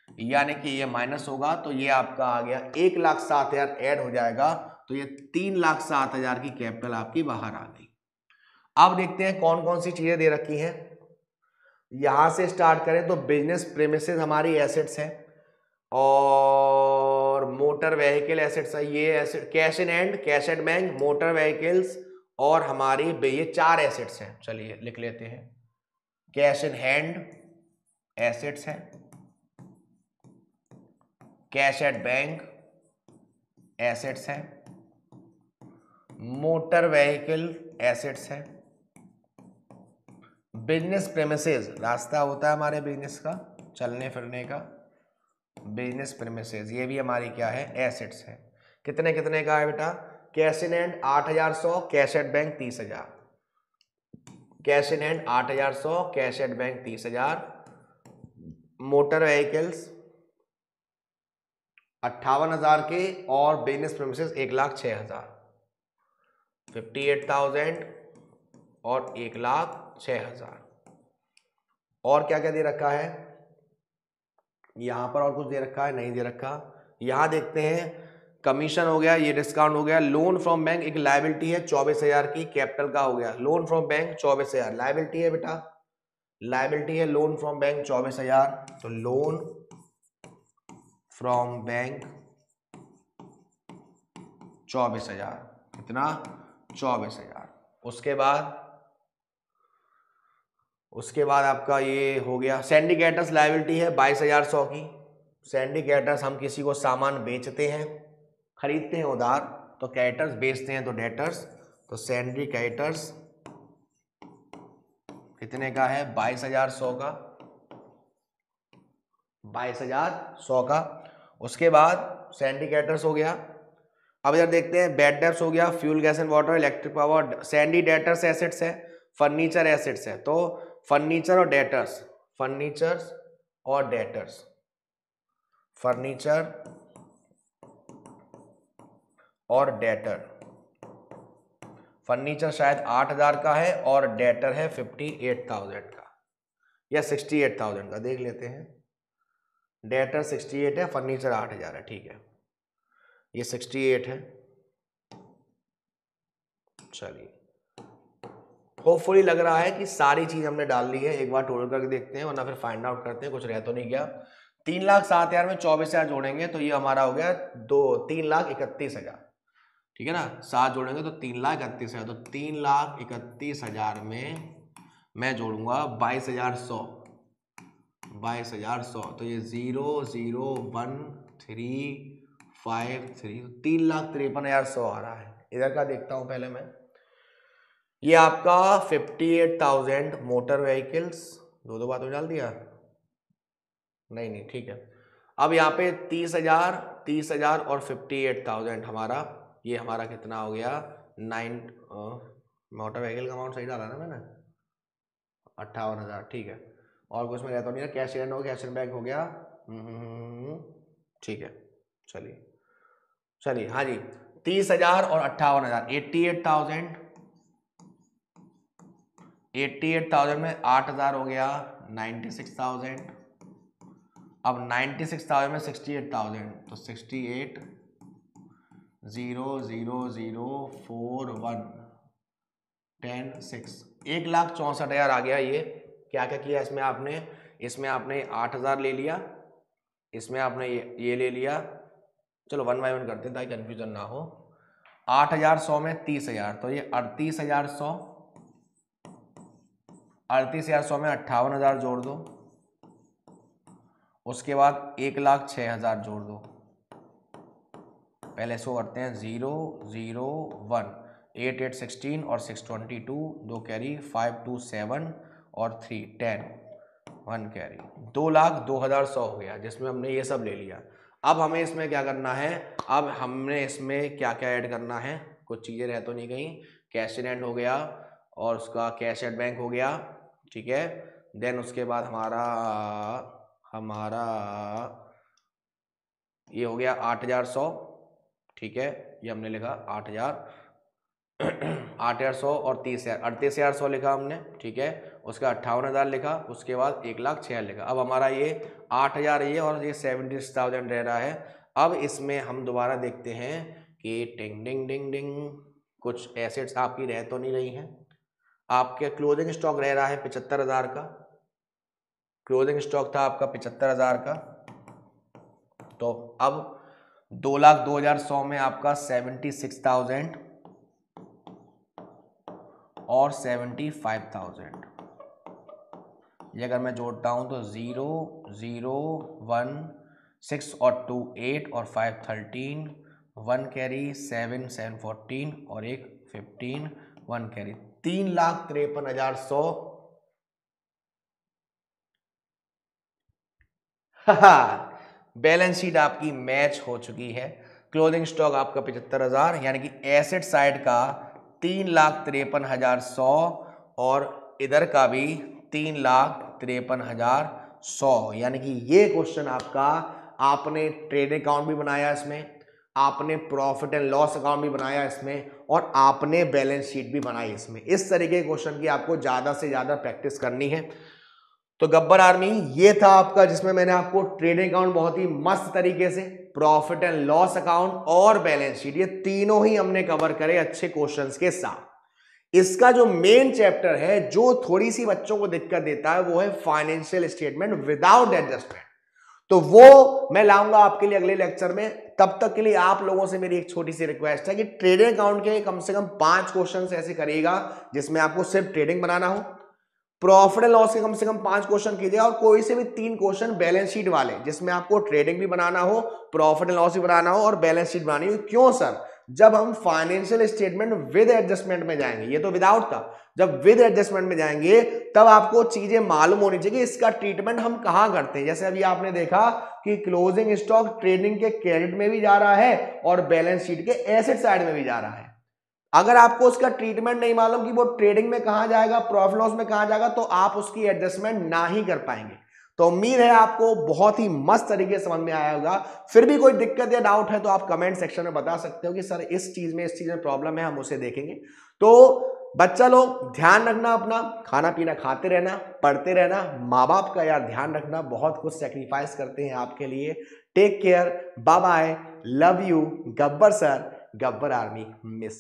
यानी कि ये माइनस होगा तो ये आपका आ गया 1,07,000 ऐड हो जाएगा, तो ये 3,07,000 की कैपिटल आपकी बाहर आ गई। अब देखते हैं कौन कौन सी चीजें दे रखी हैं। यहां से स्टार्ट करें तो बिजनेस प्रेमिसेस हमारी एसेट्स है और मोटर व्हीकल एसेट्स है, ये asset cash in hand, cash at bank, motor vehicles और हमारी ये 4 एसेट्स हैं। चलिए लिख लेते हैं, कैश इन हैंड एसेट्स है, कैश एट बैंक एसेट्स है, मोटर व्हीकल एसेट्स है, बिजनेस प्रेमिसेस रास्ता होता है हमारे बिजनेस का, चलने फिरने का, बिजनेस प्रेमिसेस ये भी हमारी क्या है, एसेट्स है। कितने कितने का है बेटा, cash in hand 8,100, cash at bank 30,000, cash in hand 8,100, cash at bank 30,000, motor vehicles 58,000 के और बिजनेस प्रेमिसेस 1,06,000, 58,000 और 1,06,000। और क्या क्या दे रखा है, यहां पर और कुछ दे रखा है, नहीं दे रखा। यहां देखते हैं, कमीशन हो गया, ये डिस्काउंट हो गया, लोन फ्रॉम बैंक एक लायबिलिटी है 24,000 की, कैपिटल का हो गया, लोन फ्रॉम बैंक 24,000 लायबिलिटी है बेटा, लायबिलिटी है लोन फ्रॉम बैंक 24,000, तो लोन फ्रॉम बैंक 24,000, कितना 24,000। उसके बाद आपका ये हो गया, सिंडिकेटर्स लायबिलिटी है 22,100 की, सिंडिकेटर्स हम किसी को सामान बेचते हैं, खरीदते हैं उधार, तो कैटर्स, बेचते हैं तो डेटर्स, तो सिंडिकेटर्स कितने का है? 22,100 का, 22,100 का। उसके बाद सिंडिकेटर्स हो गया। अब इधर देखते हैं बैड डेब्ट्स हो गया, fuel gas and water, electric power, Sandy debtors assets है, फर्नीचर एसेट्स है। तो फर्नीचर और डेटर्स, फर्नीचर्स और डेटर्स, फर्नीचर और डेटर, फर्नीचर शायद 8,000 का है और डेटर है 58,000 का या 68,000 का, देख लेते हैं। डेटर 68 है, फर्नीचर 8,000 है, ठीक है, ये 68 है। चलिए, होपफुली लग रहा है कि सारी चीज हमने डाल ली है। एक बार टोटल करके देखते हैं, वरना फिर फाइंड आउट करते हैं, कुछ रह तो नहीं गया। 3,07,000 में 24,000 जोड़ेंगे तो ये हमारा हो गया 3,31,000, ठीक है ना। 7 जोड़ेंगे तो 3,31,000, तो 3,31,000 में मैं जोड़ूंगा 22,100, 22,100, तो ये 0,0,1,353, 3,53,100 आ रहा है। इधर का देखता हूं पहले मैं। ये आपका 58,000 मोटर व्हीकल्स, दो बातों डाल दिया, नहीं ठीक है। अब यहाँ पे 30,000 और 58,000 हमारा, ये हमारा कितना हो गया? 9 मोटर व्हीकल का अमाउंट सही डाला ना मैंने, 58,000, ठीक है। और कुछ में रहता नहीं है, कैश एंड हो गया, कैश एंड बैक हो गया, ठीक है। चलिए हाँ जी, 30,000 और 58,000, 88,000 में 8,000 हो गया 96,000। अब 96,000 में 68,000, तो 68,000,041 10,6, 1,64,000 आ गया। ये क्या क्या किया इसमें आपने? इसमें आपने 8,000 ले लिया, इसमें आपने ये ले लिया। चलो 1 बाय 1 करते हैं ताकि कंफ्यूजन ना हो। 8,100 में 30,000, तो ये 38,100, 38,100 में 58,000 जोड़ दो, उसके बाद 1,06,000 जोड़ दो। पहले इसको करते हैं 0, 0, 1, 8, 8, 16 और 622, 2 कैरी, 5, 2, 7 और 3, 10, 1 कैरी, 2,02,100 हो गया, जिसमें हमने ये सब ले लिया। अब हमें इसमें क्या करना है? अब हमने इसमें क्या क्या ऐड करना है? कुछ चीज़ें रह तो नहीं गई। कैश इन हैंड हो गया और उसका कैश एट बैंक हो गया, ठीक है। देन उसके बाद हमारा ये हो गया 8,100, ठीक है, ये हमने लिखा 8,100 और 30,000, 38,100 लिखा हमने, ठीक है। उसका 58,000 लिखा, उसके बाद 1,06,000 लिखा। अब हमारा ये 8,000 ये और ये 76,000 रह रहा है। अब इसमें हम दोबारा देखते हैं कि टिंग डिंग डिंग डिंग कुछ एसेट्स आपकी रह तो नहीं रही हैं। आपके क्लोजिंग स्टॉक रह रहा है 75,000 का, क्लोजिंग स्टॉक था आपका 75,000 का। तो अब 2,02,100 में आपका 76,000 और 75,000, ये अगर मैं जोड़ता हूं तो 0, 0, 1, 6 और 2 8 और 5 13, 1 कैरी, 7 7 14 और एक 15, 1 कैरी, 3,53,100। बैलेंस शीट आपकी मैच हो चुकी है। क्लोजिंग स्टॉक आपका 75,000, यानी कि एसेट साइड का 3,53,100 और इधर का भी 3,53,100, यानी कि ये क्वेश्चन आपका, आपने ट्रेड अकाउंट भी बनाया इसमें, आपने प्रॉफिट एंड लॉस अकाउंट भी बनाया इसमें, और आपने बैलेंस शीट भी बनाई इसमें। इस तरीके के क्वेश्चन की आपको ज्यादा से ज्यादा प्रैक्टिस करनी है। तो गब्बर आर्मी ये था आपका, जिसमें मैंने आपको ट्रेडिंग अकाउंट बहुत ही मस्त तरीके से, प्रॉफिट एंड लॉस अकाउंट और बैलेंस शीट, ये तीनों ही हमने कवर करे अच्छे क्वेश्चंस के साथ। इसका जो मेन चैप्टर है, जो थोड़ी सी बच्चों को दिक्कत देता है, वो है फाइनेंशियल स्टेटमेंट विदाउट एडजस्टमेंट। तो वो मैं लाऊंगा आपके लिए अगले लेक्चर में। तब तक के लिए आप लोगों से मेरी एक छोटी सी रिक्वेस्ट है कि ट्रेडिंग अकाउंट के कम से कम 5 क्वेश्चन ऐसे करिएगा जिसमें आपको सिर्फ ट्रेडिंग बनाना हो। प्रॉफिट एंड लॉस के कम से कम 5 क्वेश्चन कीजिएगा, और कोई से भी 3 क्वेश्चन बैलेंस शीट वाले, जिसमें आपको ट्रेडिंग भी बनाना हो, प्रॉफिट एंड लॉस भी बनाना हो और बैलेंस शीट बनानी हो। क्यों सर? जब हम फाइनेंशियल स्टेटमेंट विद एडजस्टमेंट में जाएंगे, ये तो विदाउट था, जब विद एडजस्टमेंट में जाएंगे तब आपको चीजें मालूम होनी चाहिए इसका ट्रीटमेंट हम कहां करते हैं। जैसे अभी आपने देखा कि क्लोजिंग स्टॉक ट्रेडिंग के क्रेडिट में भी जा रहा है और बैलेंस शीट के एसेट साइड में भी जा रहा है। अगर आपको उसका ट्रीटमेंट नहीं मालूम कि वो ट्रेडिंग में कहां जाएगा, प्रॉफिट लॉस में कहां जाएगा, तो आप उसकी एडजस्टमेंट ना ही कर पाएंगे। तो उम्मीद है आपको बहुत ही मस्त तरीके से समझ में आया होगा। फिर भी कोई दिक्कत या डाउट है तो आप कमेंट सेक्शन में बता सकते हो कि सर इस चीज में प्रॉब्लम है, हम उसे देखेंगे। तो बच्चा लोग ध्यान रखना, अपना खाना पीना खाते रहना, पढ़ते रहना, माँ बाप का यार ध्यान रखना, बहुत कुछ सेक्रीफाइस करते हैं आपके लिए। Take care, bye bye, love you, Gabbar sir, Gabbar army miss.